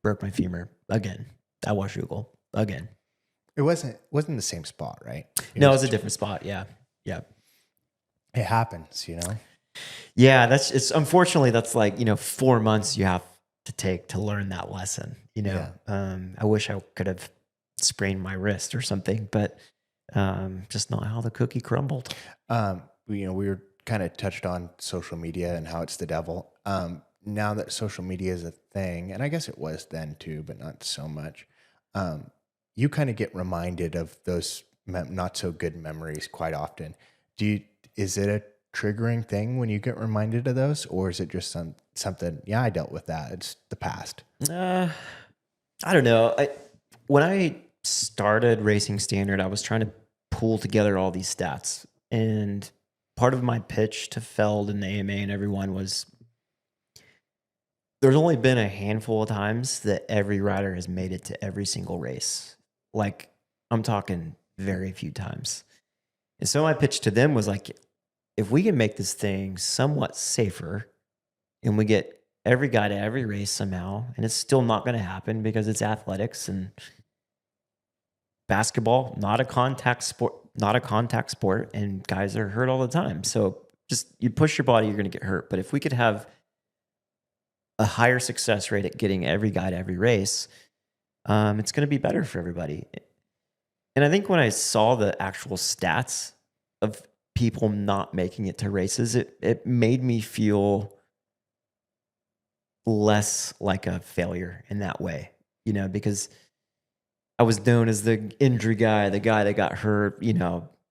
Broke my femur again. At Washougal again. It wasn't the same spot, right? No, it was a different spot. Yeah. It happens, Yeah, it's unfortunately that's like 4 months you have to take to learn that lesson. I wish I could have sprained my wrist or something, but just not how the cookie crumbled. We were kind of touched on social media and how it's the devil. Now that social media is a thing, and I guess it was then too, but not so much. You kind of get reminded of those not so good memories quite often. Is it a triggering thing when you get reminded of those, or is it just something? Yeah, I dealt with that. It's the past. I don't know. When I started racing standard, I was trying to pull together all these stats, and part of my pitch to Feld and the AMA and everyone was there's only been a handful of times that every rider has made it to every single race. Like, I'm talking very few times. And so my pitch to them was like, if we can make this thing somewhat safer and we get every guy to every race somehow, and it's still not going to happen because it's athletics and basketball, not a contact sport, and guys are hurt all the time. So just you push your body, you're going to get hurt. But if we could have a higher success rate at getting every guy to every race, it's going to be better for everybody. And I think when I saw the actual stats of people not making it to races, it made me feel less like a failure in that way, because I was known as the injury guy, the guy that got hurt,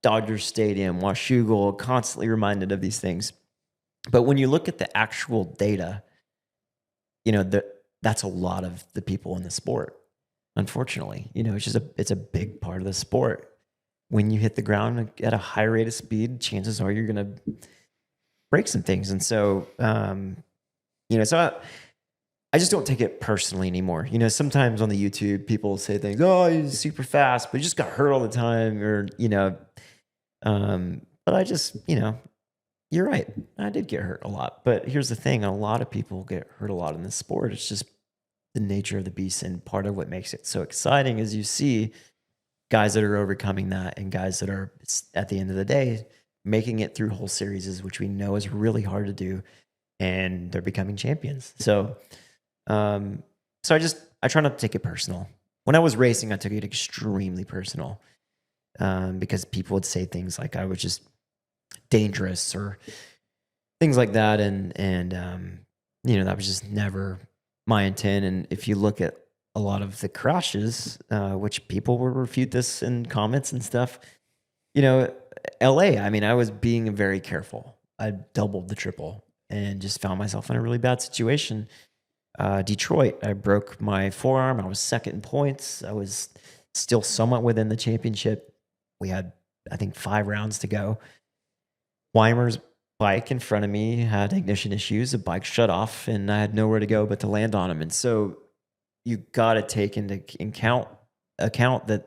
Dodger Stadium, Washougal, constantly reminded of these things. But when you look at the actual data, that's a lot of the people in the sport. Unfortunately, it's a big part of the sport. When you hit the ground at a high rate of speed, chances are you're going to break some things. And so, so I just don't take it personally anymore. Sometimes on the YouTube, people say things, oh, he's super fast, but he just got hurt all the time. Or, but I just, you're right. I did get hurt a lot. But here's the thing. A lot of people get hurt a lot in this sport. It's just the nature of the beast. And part of what makes it so exciting is you see guys that are overcoming that and guys that are, at the end of the day, making it through whole series, which we know is really hard to do. And they're becoming champions. So I try not to take it personal. When I was racing, I took it extremely personal because people would say things like I was just dangerous or things like that. And that was just never my intent. And if you look at a lot of the crashes, which people will refute this in comments and stuff, LA, I was being very careful. I doubled the triple and just found myself in a really bad situation. Detroit, I broke my forearm. I was second in points. I was still somewhat within the championship. We had, I think, 5 rounds to go. Weimer's bike in front of me had ignition issues. The bike shut off, and I had nowhere to go but to land on him. And so you got to take into account that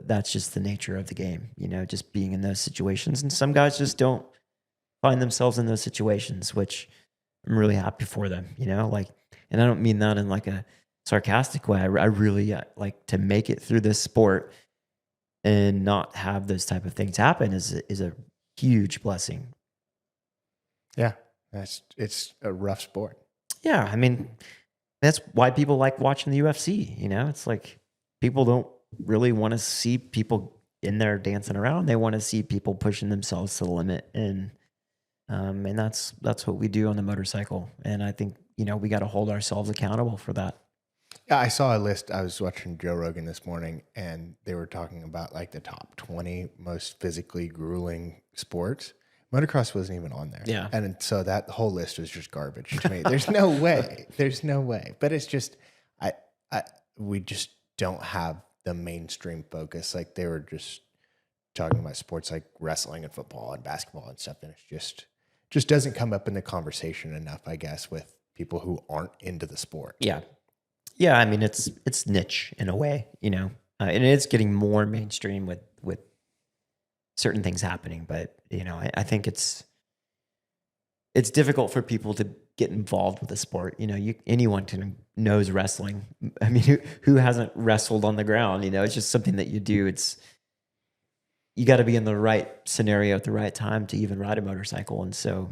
that's just the nature of the game, just being in those situations. And some guys just don't find themselves in those situations, which I'm really happy for them, and I don't mean that in like a sarcastic way. I really like to make it through this sport and not have those type of things happen is a huge blessing. Yeah. It's a rough sport. Yeah. That's why people like watching the UFC. It's like people don't really want to see people in there dancing around. They want to see people pushing themselves to the limit. And that's what we do on the motorcycle. And I think, we got to hold ourselves accountable for that. Yeah, I saw a list. I was watching Joe Rogan this morning, and they were talking about like the top 20 most physically grueling sports. Motocross wasn't even on there. Yeah. And so that whole list was just garbage to me. There's no way. There's no way. But it's just, we just don't have the mainstream focus. Like they were just talking about sports like wrestling and football and basketball and stuff. And it's just doesn't come up in the conversation enough, I guess, with people who aren't into the sport. Yeah. Yeah. I mean, it's niche in a way, and it's getting more mainstream with certain things happening, but I think it's difficult for people to get involved with the sport. Anyone knows wrestling. I mean, who hasn't wrestled on the ground? It's just something that you do. You got to be in the right scenario at the right time to even ride a motorcycle, and so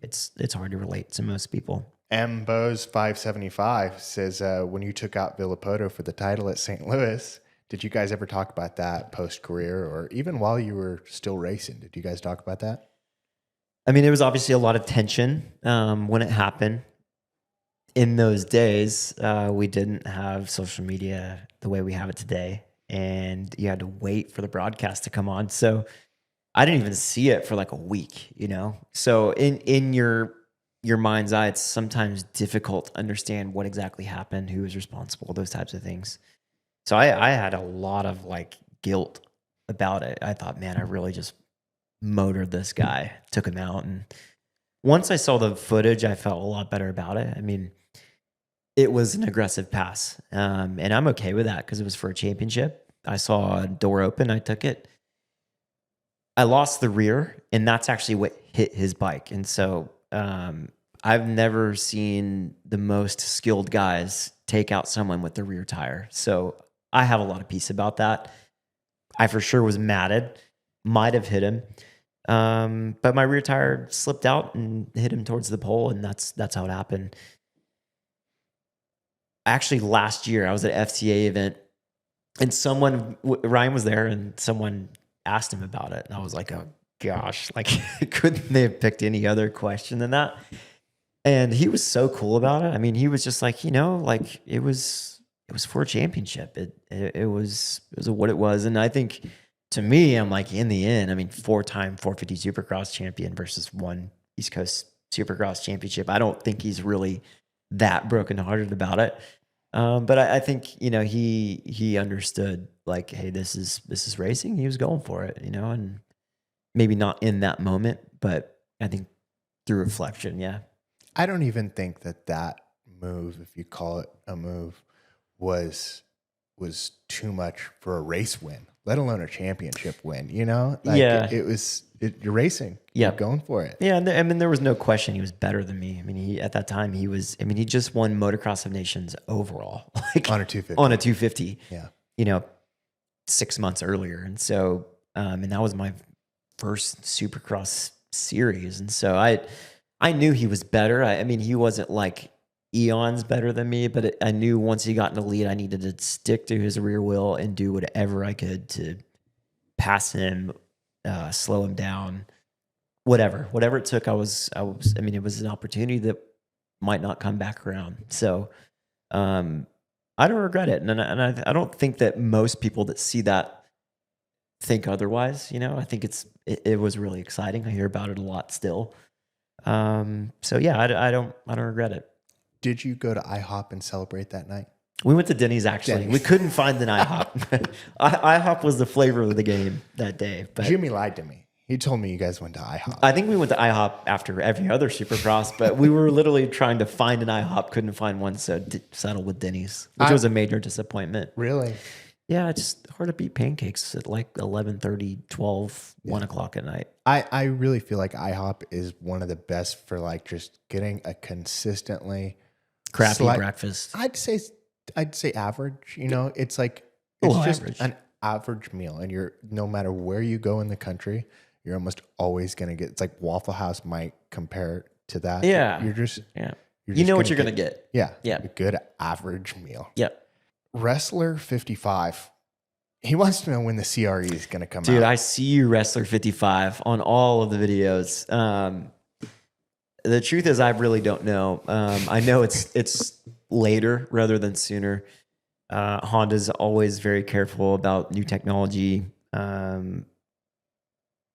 it's hard to relate to most people. M Bose 575 says, when you took out Villapoto for the title at St. Louis, did you guys ever talk about that post-career or even while you were still racing? Did you guys talk about that? I mean, there was obviously a lot of tension when it happened. In those days, we didn't have social media the way we have it today, and you had to wait for the broadcast to come on. So I didn't even see it for like a week, So in your mind's eye, it's sometimes difficult to understand what exactly happened, who was responsible, those types of things. So I had a lot of like guilt about it. I thought, man, I really just motored this guy, took him out. And once I saw the footage, I felt a lot better about it. I mean, it was an aggressive pass. And I'm okay with that because it was for a championship. I saw a door open, I took it. I lost the rear, and that's actually what hit his bike. And so I've never seen the most skilled guys take out someone with the rear tire. So I have a lot of peace about that. I for sure was matted, might have hit him. But my rear tire slipped out and hit him towards the pole, and that's how it happened. Actually, last year I was at an FCA event, and Ryan was there, and someone asked him about it, and I was like, oh gosh, like couldn't they have picked any other question than that? And he was so cool about it. I mean, he was just like, like it was for a championship. It was what it was, and I think. To me, I'm like, in the end, I mean, 4-time 450 Supercross champion versus 1 East Coast Supercross championship. I don't think he's really that brokenhearted about it. But I think, he understood like, hey, this is racing. He was going for it, and maybe not in that moment, but I think through reflection, yeah. I don't even think that move, if you call it a move, was too much for a race win, let alone a championship win, Like yeah. You're racing. Yeah. You're going for it. Yeah. I mean, there was no question he was better than me. I mean, at that time he just won Motocross of Nations overall, like on a 250. On a 250. Yeah. 6 months earlier. And so, and that was my first Supercross series. And so I knew he was better. I mean, he wasn't like eons better than me, but I knew once he got in the lead, I needed to stick to his rear wheel and do whatever I could to pass him, slow him down, whatever it took. I mean, it was an opportunity that might not come back around. So, I don't regret it. And I don't think that most people that see that think otherwise. I think it was really exciting. I hear about it a lot still. So yeah, I don't regret it. Did you go to IHOP and celebrate that night? We went to Denny's, actually. We couldn't find an IHOP. IHOP was the flavor of the game that day. But Jimmy lied to me. He told me you guys went to IHOP. I think we went to IHOP after every other Supercross, but we were literally trying to find an IHOP, couldn't find one, so settled with Denny's, which was a major disappointment. Really? Yeah, it's just hard to beat pancakes at like 11:30, 12, 1 o'clock at night. I really feel like IHOP is one of the best for like just getting a consistently crappy breakfast. I'd say average. It's like it's just average. An average meal, and you're no matter where you go in the country, you're almost always gonna get. It's like Waffle House might compare to that. Yeah, you're just you know what you're gonna get. Yeah, yeah, a good average meal. Yep. Wrestler 55. He wants to know when the CRE is gonna come out. Dude, I see you, Wrestler 55, on all of the videos. The truth is, I really don't know. I know it's later rather than sooner. Honda's always very careful about new technology.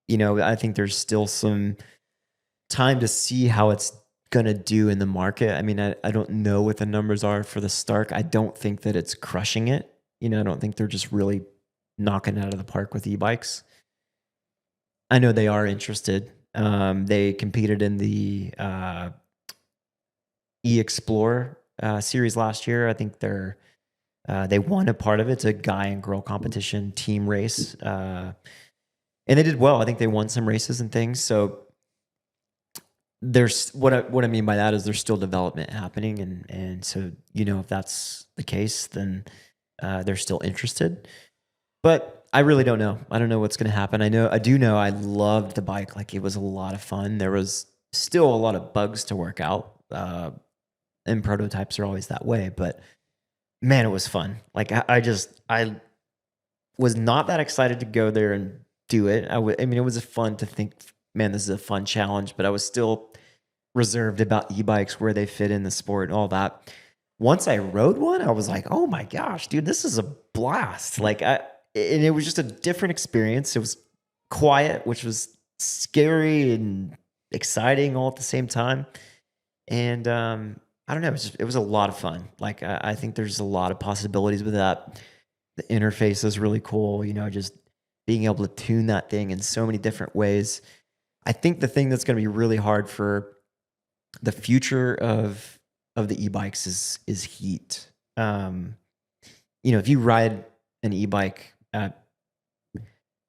I think there's still some time to see how it's gonna do in the market. I mean, I don't know what the numbers are for the Stark. I don't think that it's crushing it. I don't think they're just really knocking it out of the park with e-bikes. I know they are interested. They competed in the e-Explorer series last year. I think they won a part of it. It's a guy and girl competition team race, and they did well. I think they won some races and things. So there's what I mean by that is there's still development happening, and so if that's the case, then they're still interested. But I really don't know. I don't know what's going to happen. I do know I loved the bike. Like, it was a lot of fun. There was still a lot of bugs to work out, and prototypes are always that way. But man, it was fun. Like, I was not that excited to go there and do it. I mean, it was fun to think, man, this is a fun challenge, but I was still reserved about e-bikes, where they fit in the sport and all that. Once I rode one, I was like, oh my gosh, dude, this is a blast. Like, and it was just a different experience. It was quiet, which was scary and exciting all at the same time. And I don't know, it was a lot of fun. Like, I think there's a lot of possibilities with that. The interface is really cool, just being able to tune that thing in so many different ways. I think the thing that's going to be really hard for the future of the e-bikes is heat. If you ride an e-bike at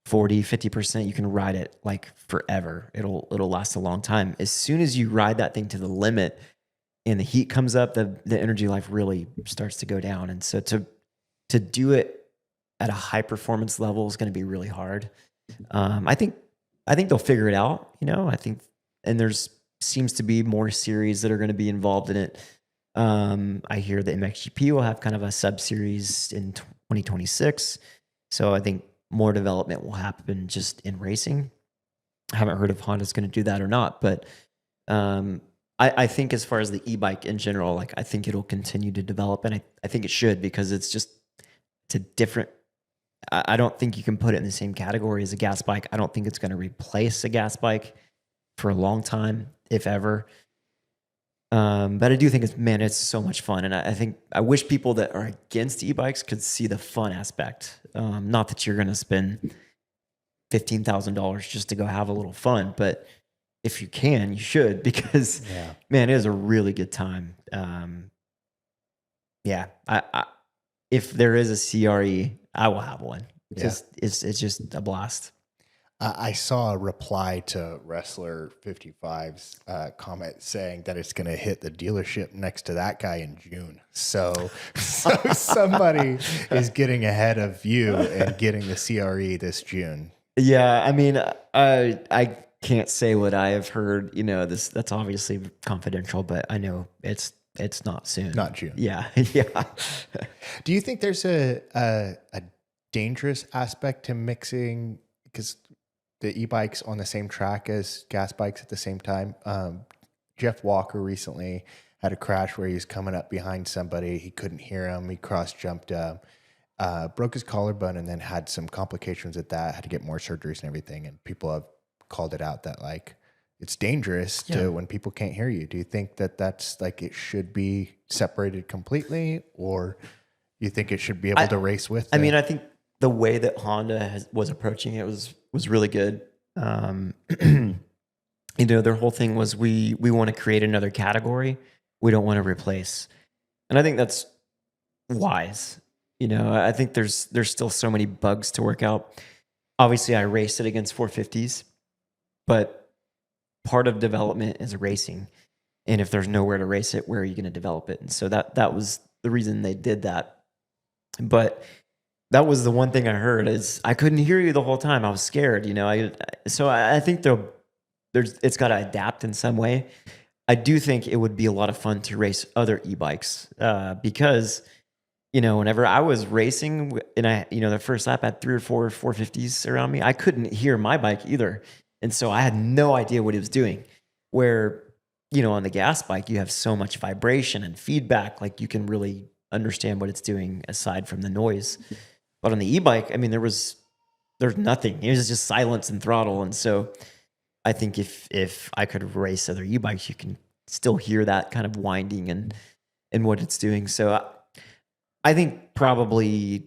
40-50%, you can ride it like forever. It'll last a long time. As soon as you ride that thing to the limit and the heat comes up, the energy life really starts to go down. And so to do it at a high performance level is going to be really hard. I think they'll figure it out. And there's seems to be more series that are going to be involved in it. I hear the MXGP will have kind of a sub series in 2026. So I think more development will happen just in racing. I haven't heard if Honda's going to do that or not, but I think as far as the e-bike in general, like, I think it'll continue to develop, and I think it should, because it's a different. I don't think you can put it in the same category as a gas bike. I don't think it's going to replace a gas bike for a long time, if ever. But I do think it's so much fun. And I wish people that are against e-bikes could see the fun aspect. Not that you're going to spend $15,000 just to go have a little fun, but if you can, you should, because man, it is a really good time. If there is a CRE, I will have one. It's just a blast. I saw a reply to Wrestler 55's comment saying that it's going to hit the dealership next to that guy in June. So somebody is getting ahead of you and getting the CRE this June. Yeah, I mean, I can't say what I have heard. That's obviously confidential, but I know it's not soon. Not June. Yeah. Do you think there's a dangerous aspect to mixing, because the e-bikes on the same track as gas bikes at the same time? Jeff Walker recently had a crash where he was coming up behind somebody. He couldn't hear him. He cross-jumped, broke his collarbone, and then had some complications at that, had to get more surgeries and everything. And people have called it out that, like, it's dangerous to when people can't hear you. Do you think that that's like, it should be separated completely, or you think it should be able to race with? I mean, I think the way that Honda was approaching it was really good. Their whole thing was we want to create another category. We don't want to replace. And I think that's wise. I think there's still so many bugs to work out. Obviously, I raced it against 450s, but part of development is racing. And if there's nowhere to race it, where are you going to develop it? And so that was the reason they did that. But that was the one thing I heard is I couldn't hear you the whole time. I was scared, So I think it's got to adapt in some way. I do think it would be a lot of fun to race other e-bikes because, whenever I was racing and the first lap had 3 or 4 450s around me, I couldn't hear my bike either. And so I had no idea what it was doing. Where, on the gas bike, you have so much vibration and feedback, like you can really understand what it's doing aside from the noise. But on the e-bike, I mean, there was there's nothing. It was just silence and throttle. And so I think if I could race other e-bikes, you can still hear that kind of winding and what it's doing. So I think probably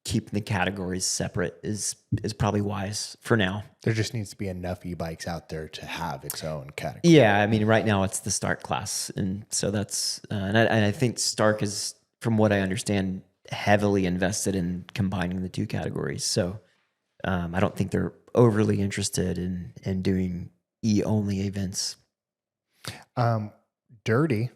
keeping the categories separate is probably wise for now. There just needs to be enough e-bikes out there to have its own category. Yeah, I mean, right now it's the Stark class, and so that's and I think Stark is, from what I understand, heavily invested in combining the two categories. So I don't think they're overly interested in doing e-only events. Dirty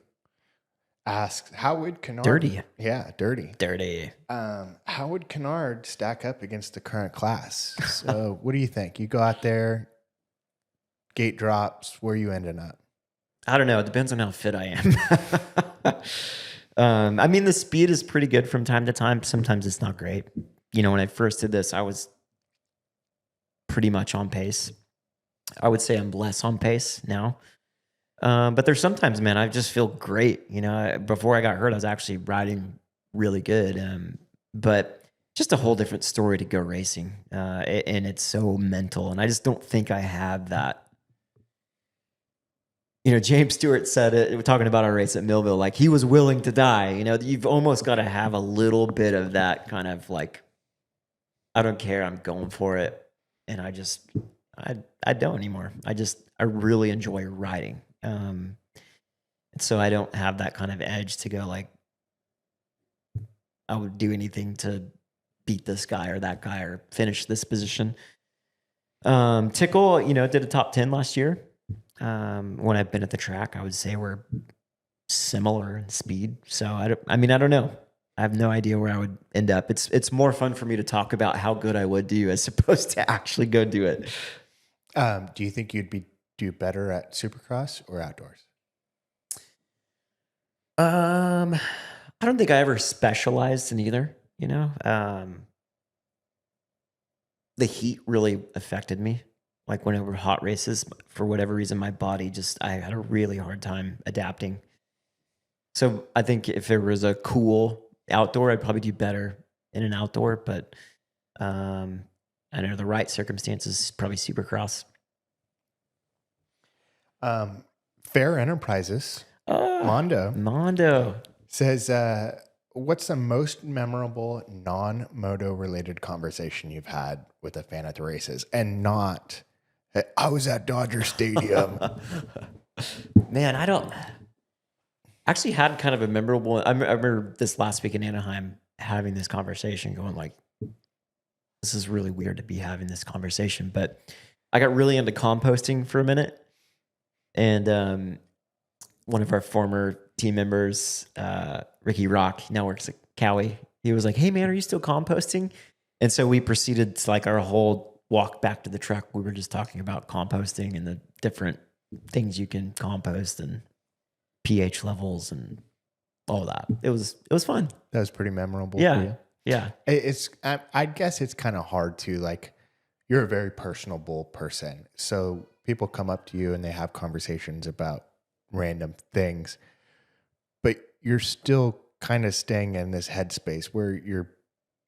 asks, how would Kennard... Dirty. Yeah, dirty. Dirty. How would Kennard stack up against the current class? So what do you think? You go out there, gate drops, where are you ending up? I don't know. It depends on how fit I am. I mean, the speed is pretty good from time to time. Sometimes it's not great. You know, when I first did this, I was pretty much on pace. I would say I'm less on pace now. But there's sometimes, man, I just feel great. You know, before I got hurt, I was actually riding really good. But just a whole different story to go racing. And it's so mental. And I just don't think I have that. You know, James Stewart said it, we're talking about our race at Millville, like he was willing to die. You know, you've almost got to have a little bit of that kind of like, I don't care, I'm going for it. And I don't anymore. I really enjoy riding. And so I don't have that kind of edge to go like, I would do anything to beat this guy or that guy or finish this position. Tickle, you know, did a top 10 last year. When I've been at the track, I would say we're similar in speed. So I don't know. I have no idea where I would end up. It's more fun for me to talk about how good I would do as opposed to actually go do it. Do you think you'd do better at Supercross or outdoors? I don't think I ever specialized in either, you know. The heat really affected me. Like when it were hot races, for whatever reason, my body I had a really hard time adapting. So I think if there was a cool outdoor, I'd probably do better in an outdoor, but under the right circumstances, probably Supercross. Fair Enterprises, Mondo says, what's the most memorable non-moto related conversation you've had with a fan at the races? And not, I was at Dodger Stadium. Man, I don't actually had kind of a memorable. I remember this last week in Anaheim having this conversation, going like, this is really weird to be having this conversation. But I got really into composting for a minute. And one of our former team members, Ricky Rock, he now works at Cowie. He was like, hey man, are you still composting? And so we proceeded to like our whole walk back to the truck. We were just talking about composting and the different things you can compost and pH levels and all that. It was fun. That was pretty memorable. Yeah. For you. Yeah. I guess it's kind of hard to like, you're a very personable person. So people come up to you and they have conversations about random things, but you're still kind of staying in this headspace where you're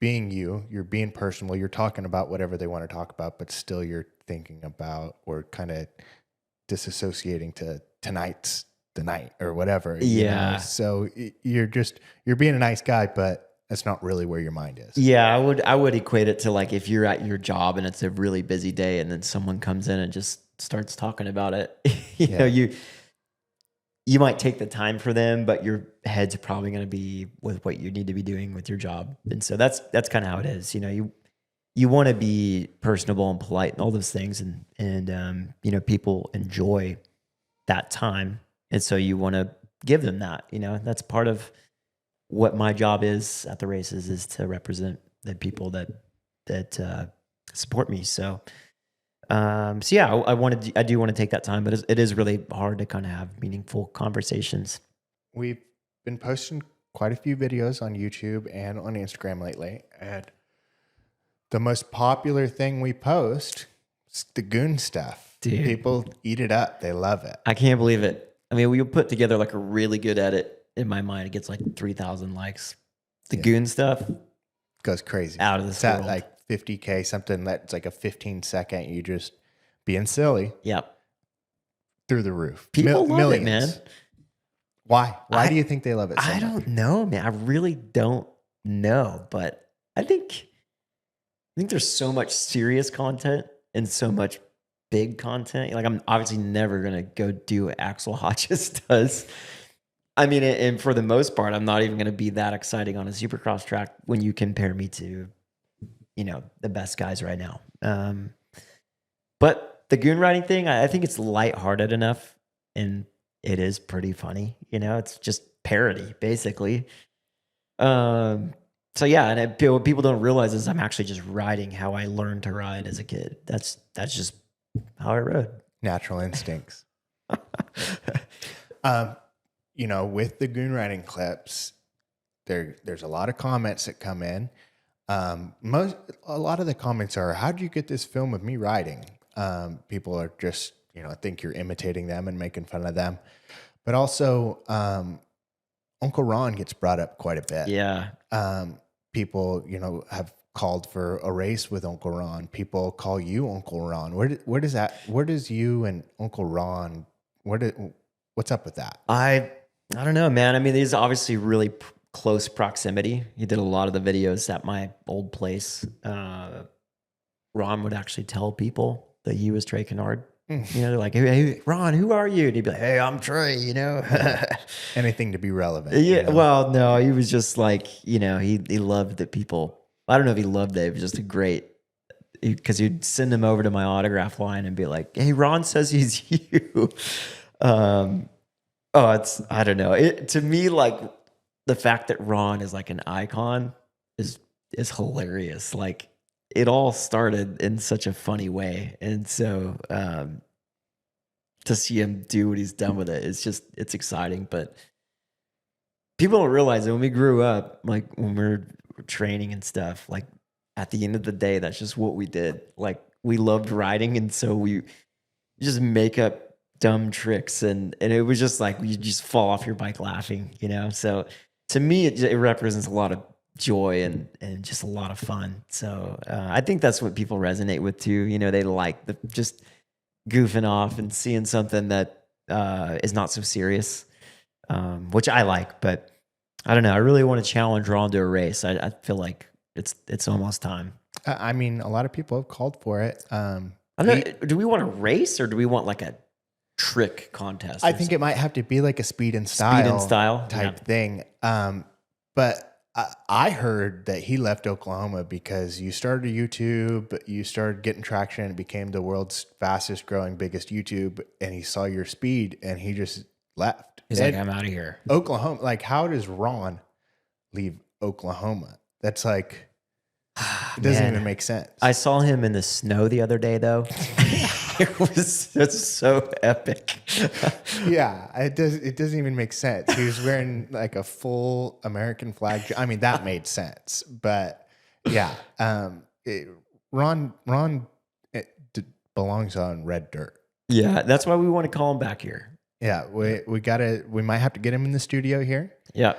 being you're being personal, you're talking about whatever they want to talk about, but still you're thinking about or kind of disassociating to tonight's the night or whatever. Yeah. You know? So you're being a nice guy, but that's not really where your mind is. Yeah, I would equate it to like if you're at your job and it's a really busy day and then someone comes in and just starts talking about it. you know, you might take the time for them, but your head's probably going to be with what you need to be doing with your job. And so that's kind of how it is. You know, you want to be personable and polite and all those things. And you know, people enjoy that time. And so you want to give them that, you know, that's part of what my job is at the races, is to represent the people that support me. So yeah, I do want to take that time, but it is really hard to kind of have meaningful conversations. We've been posting quite a few videos on YouTube and on Instagram lately, and the most popular thing we post is the Goon stuff. Dude. People eat it up. They love it. I can't believe it. I mean, we put together like a really good edit. In my mind, it gets like 3,000 likes. The Goon stuff goes crazy. Out of this world. Like 50K, something that's like a 15-second, you just being silly. Yep. Through the roof. People love millions. it, man. Why? Why do you think they love it so much? I don't know, man. I really don't know, but I think there's so much serious content and so much big content. Like, I'm obviously never gonna go do what Axel Hodges does. I mean, and for the most part, I'm not even gonna be that exciting on a Supercross track when you compare me to, the best guys right now. But the goon riding thing, I think it's lighthearted enough, and it is pretty funny. It's just parody, basically. So yeah, and what people don't realize is I'm actually just riding how I learned to ride as a kid. That's just how I rode. Natural instincts. With the goon riding clips, there's a lot of comments that come in. A lot of the comments are, "How did you get this film of me riding?" People are just, think you're imitating them and making fun of them. But also, Uncle Ron gets brought up quite a bit. Yeah. People, have called for a race with Uncle Ron. People call you Uncle Ron. Where does you and Uncle Ron, what's up with that? I don't know, man. I mean, there's obviously really close proximity. He did a lot of the videos at my old place. Ron would actually tell people that he was Trey Kennard. They're like, "Hey, Ron, who are you?" And he'd be like, "Hey, I'm Trey," Anything to be relevant. Yeah. Well, no, he was just like, he loved that people, I don't know if he loved it. It was just a great, because he'd send him over to my autograph line and be like, "Hey, Ron says he's you." I don't know. To me, like, the fact that Ron is like an icon is hilarious. Like, it all started in such a funny way. And so to see him do what he's done with it, it's exciting. But people don't realize that when we grew up, like when we're training and stuff, like at the end of the day, that's just what we did. Like, we loved riding. And so we just make up dumb tricks. And it was just like, you just fall off your bike laughing, So to me, it represents a lot of joy and just a lot of fun. So I think that's what people resonate with too. They like just goofing off and seeing something that is not so serious, which I like. But I don't know. I really want to challenge Ron to a race. I feel like it's almost time. I mean, a lot of people have called for it. Do we want a race or do we want like a trick contest? I think it might have to be like a speed and style type thing. But I heard that he left Oklahoma because you started YouTube, you started getting traction, and it became the world's fastest growing, biggest YouTube, and he saw your speed and he just left. He's like, "I'm out of here." Oklahoma, like, how does Ron leave Oklahoma? That's like, it doesn't even make sense. I saw him in the snow the other day, though. That's so epic. Yeah, it doesn't even make sense. He was wearing like a full American flag. I mean, that made sense, but yeah, Ron belongs on red dirt. Yeah, that's why we want to call him back here. Yeah, we might have to get him in the studio here. Yeah,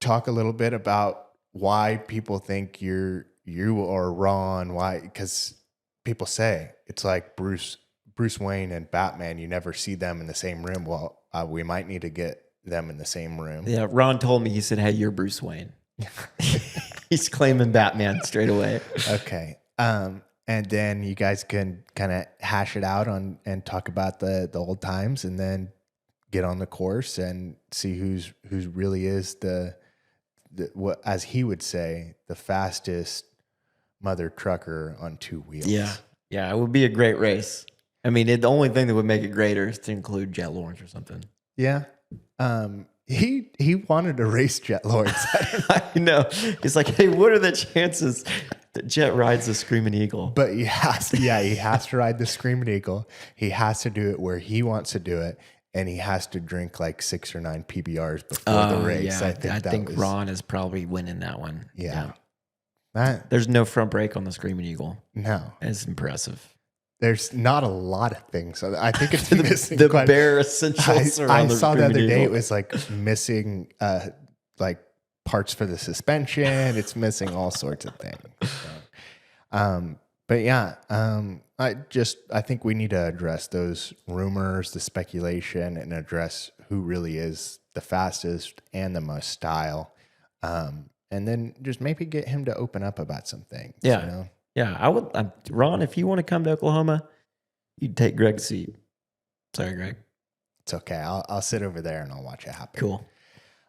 talk a little bit about why people think you are Ron. Why? Because people say it's like Bruce Wayne and Batman. You never see them in the same room. Well, we might need to get them in the same room. Yeah, Ron told me, he said, "Hey, you're Bruce Wayne." He's claiming Batman straight away. Okay. And then you guys can kind of hash it out and talk about the old times, and then get on the course and see who's really is the what, as he would say, the fastest mother trucker on two wheels. Yeah. Yeah. It would be a great race. I mean, the only thing that would make it greater is to include Jet Lawrence or something. Yeah. He wanted to race Jet Lawrence. I know. He's like, "Hey, what are the chances that Jet rides the Screaming Eagle?" But he has to ride the Screaming Eagle. He has to do it where he wants to do it. And he has to drink like 6 or 9 PBRs before the race. Yeah. I think Ron is probably winning that one. Yeah. There's no front brake on the Screaming Eagle. No. It's impressive. There's not a lot of things. I think it's missing the bare essentials. I saw the other day it was like missing like parts for the suspension. It's missing all sorts of things. So, But yeah, I think we need to address those rumors, the speculation, and address who really is the fastest and the most style. And then just maybe get him to open up about some things. Yeah. You know? Yeah. I would, Ron, if you want to come to Oklahoma, you'd take Greg's seat. Sorry, Greg. It's okay. I'll sit over there and I'll watch it happen. Cool.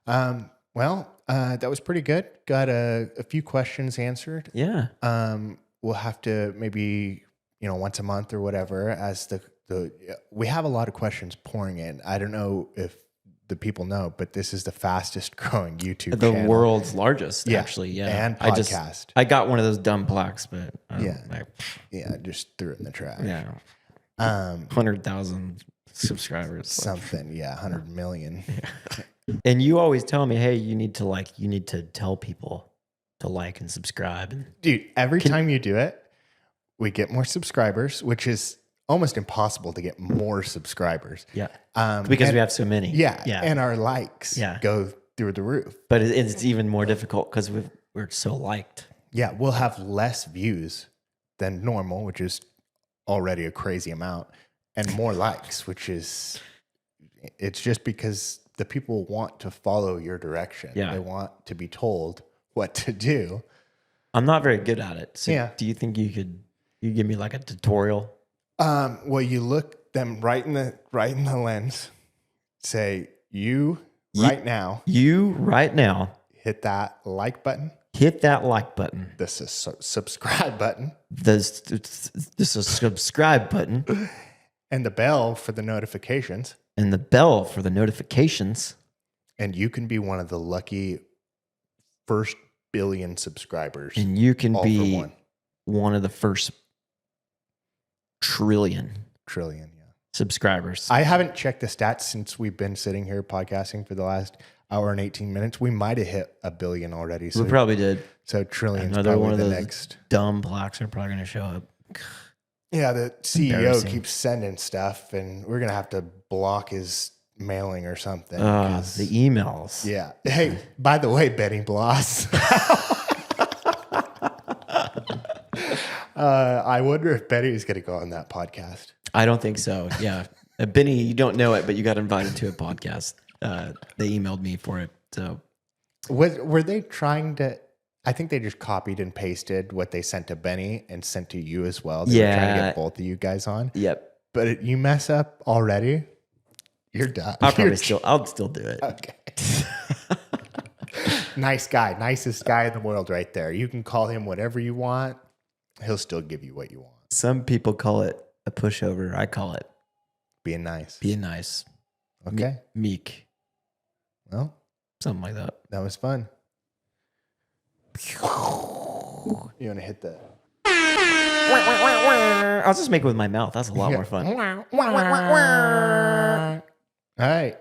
That was pretty good. Got a few questions answered. Yeah. We'll have to maybe, once a month or whatever, as we have a lot of questions pouring in. I don't know if the people know, but this is the fastest growing YouTube channel. The world's largest, actually. Yeah. And podcast. I got one of those dumb plaques, but just threw it in the trash. Yeah. 100,000 subscribers. Something. Yeah. 100 million. Yeah. And you always tell me, hey, you need to tell people to like and subscribe. Dude, every time you do it, we get more subscribers, which is almost impossible to get more subscribers. Yeah. Because we have so many. Yeah. And our likes go through the roof. But it's even more difficult because we're so liked. Yeah. We'll have less views than normal, which is already a crazy amount, and more likes, it's just because the people want to follow your direction. Yeah. They want to be told what to do. I'm not very good at it. So do you think you give me like a tutorial? Well, you look them right in the lens, say right now hit that like button. Hit that like button. This is subscribe button. This is a subscribe button. And the bell for the notifications. And the bell for the notifications. And you can be one of the lucky first billion subscribers. And you can be one of the first trillion, yeah, subscribers. I haven't checked the stats since we've been sitting here podcasting for the last hour and 18 minutes. We might have hit a billion already. So we probably did. So trillion's another probably one of the those next. Dumb plaques are probably going to show up. Yeah, the CEO keeps sending stuff, and we're going to have to block his mailing or something. The emails. Yeah. Hey, by the way, Benny Bloss. I wonder if Benny is going to go on that podcast. I don't think so. Yeah. Benny, you don't know it, but you got invited to a podcast. They emailed me for it. So were they trying to, I think they just copied and pasted what they sent to Benny and sent to you as well. They were trying to get both of you guys on. Yep. But you mess up already, you're done. I'll still do it. Okay. Nice guy. Nicest guy in the world right there. You can call him whatever you want. He'll still give you what you want. Some people call it a pushover. I call it being nice. Being nice. Okay. Meek. Well, something like that. That was fun. You want to hit the... I'll just make it with my mouth. That's a lot more fun. All right.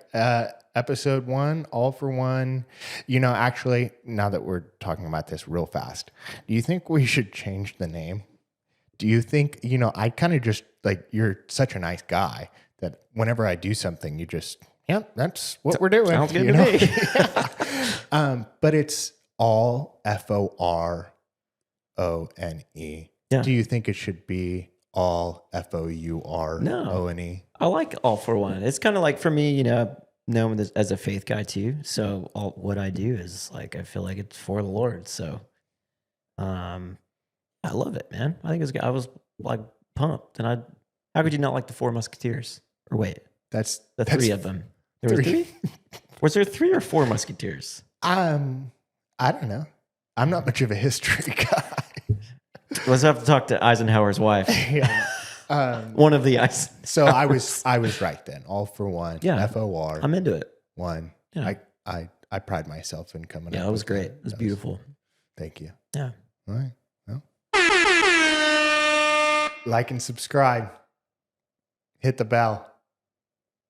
Episode 1, all for one. Actually, now that we're talking about this real fast, do you think we should change the name? Do you think, I kind of just you're such a nice guy that whenever I do something, you just, that's what we're doing. Sounds good to me. But it's all FORONE. Yeah. Do you think it should be all FOURONE? No. I like all for one. It's kind of like for me, known as a faith guy too. So what I do is I feel like it's for the Lord. So, I love it, man. I think I was pumped. And how could you not like the Four Musketeers? Or wait, that's three of them. There were three? Was there 3 or 4 Musketeers? I don't know. I'm not much of a history guy. Let's have to talk to Eisenhower's wife. Yeah. One of the ice. So I was right then. All for one. Yeah. FOR. I'm into it. One. Yeah. I pride myself in coming up. Yeah, it was great. It was beautiful. Thank you. Yeah. All right. Well. Like and subscribe. Hit the bell.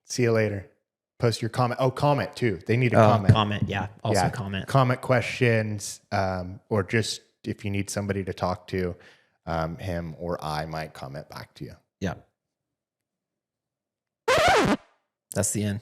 See you later. Post your comment. Oh, comment too. They need a comment. Comment. Yeah. Also comment. Comment questions, or just if you need somebody to talk to, him or I might comment back to you. Yeah. That's the end.